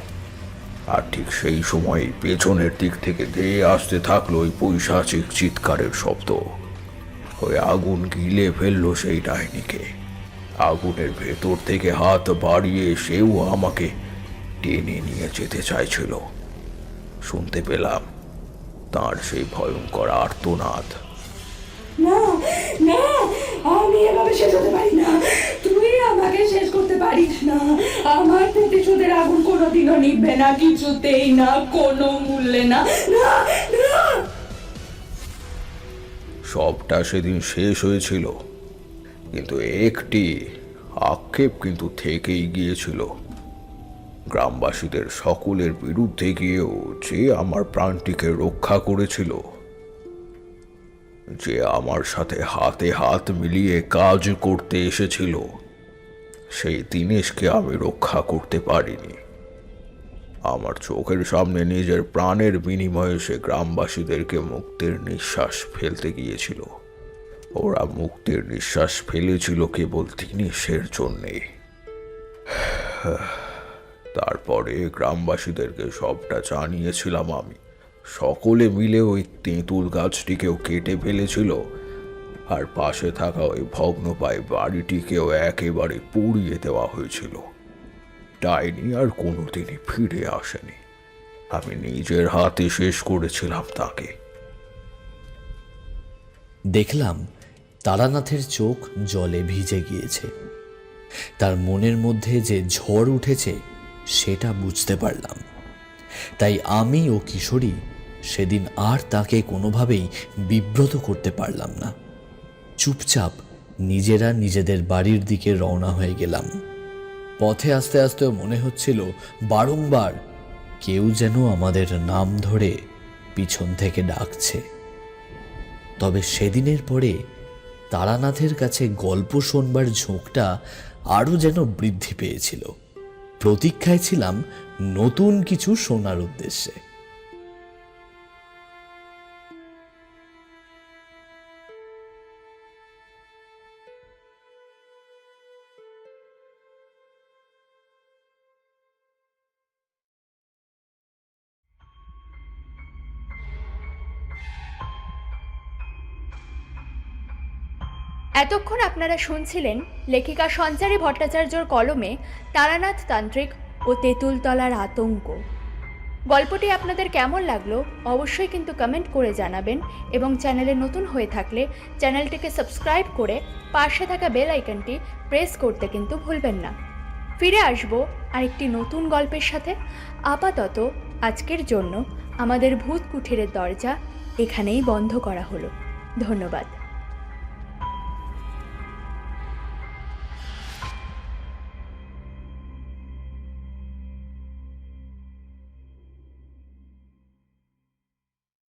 আর ঠিক সেই সময় পেছনের দিক থেকে ধেয়ে আসতে থাকলো ওই পৈশাচিক চিৎকারের শব্দ। ওই আগুন গিলে ফেললো সেই ডাইনিকে। আগুনের ভেতর থেকে হাত বাড়িয়ে সেও আমাকে টেনে নিয়ে যেতে চাইছিল। শুনতে পেলাম তার সেই ভয়ঙ্কর আর্তনাদ। না না, আমি এভাবে শেষ হতে পারি না। তুই আমাকে শেষ করতে পারিস না। আমার প্রতিশোধের আগুন কোনোদিনও নিভবে না, কিছুতেই না, কোনো মূল্যে না। না না। সবটা সেদিন শেষ হয়েছিল, কিন্তু একটি আক্ষেপ কিন্তু থেকেই গিয়েছিল। গ্রামবাসীদের সকলের বিরুদ্ধে গিয়েও যে আমার প্রাণটিকে রক্ষা করেছিল, যে আমার সাথে হাতে হাত মিলিয়ে কাজ করতে এসেছিল, সেই দিনেশকে আমি রক্ষা করতে পারিনি। আমার চোখের সামনে নিজের প্রাণের বিনিময়ে সে গ্রামবাসীদেরকে মুক্তির নিঃশ্বাস ফেলতে গিয়েছিল। ওরা মুক্তির নিঃশ্বাস ফেলেছিল কেবল দিনেশের জন্যে। তারপরে গ্রামবাসীদেরকে সবটা জানিয়েছিলাম আমি। সকলে মিলে ওই তেঁতুল গাছটিকেও কেটে ফেলেছিল, আর পাশে থাকা ওই ভগ্নপ্রায় বাড়িটিকেও একেবারে পুড়িয়ে দেওয়া হয়েছিল। ডাইনি আর কোনোদিনই ফিরে আসেনি। আমি নিজের হাতে শেষ করেছিলাম তাকে। দেখলাম তারানাথের চোখ জলে ভিজে গিয়েছে। তার মনের মধ্যে যে ঝড় উঠেছে সেটা বুঝতে পারলাম। তাই আমি ও কিশোরী সেদিন আর তাকে কোনোভাবেই বিব্রত করতে পারলাম না। চুপচাপ নিজেরা নিজেদের বাড়ির দিকে রওনা হয়ে গেলাম। পথে আস্তে আস্তে মনে হচ্ছিল বারংবার কেউ যেন আমাদের নাম ধরে পিছন থেকে ডাকছে। তবে সেদিনের পরে তারানাথের কাছে গল্প শোনবার ঝোঁকটা আরও যেন বৃদ্ধি পেয়েছিল। প্রতীক্ষায় ছিলাম নতুন কিছু শোনার উদ্দেশ্যে। এতক্ষণ আপনারা শুনছিলেন লেখিকা সঞ্চারী ভট্টাচার্যর কলমে তারানাথ তান্ত্রিক ও তেঁতুলতলার আতঙ্ক। গল্পটি আপনাদের কেমন লাগলো অবশ্যই কিন্তু কমেন্ট করে জানাবেন, এবং চ্যানেলে নতুন হয়ে থাকলে চ্যানেলটিকে সাবস্ক্রাইব করে পাশে থাকা বেল আইকনটি প্রেস করতে কিন্তু ভুলবেন না। ফিরে আসব আরেকটি নতুন গল্পের সাথে। আপাতত আজকের জন্য আমাদের ভূত কুঠিরের দরজা এখানেই বন্ধ করা হলো। ধন্যবাদ।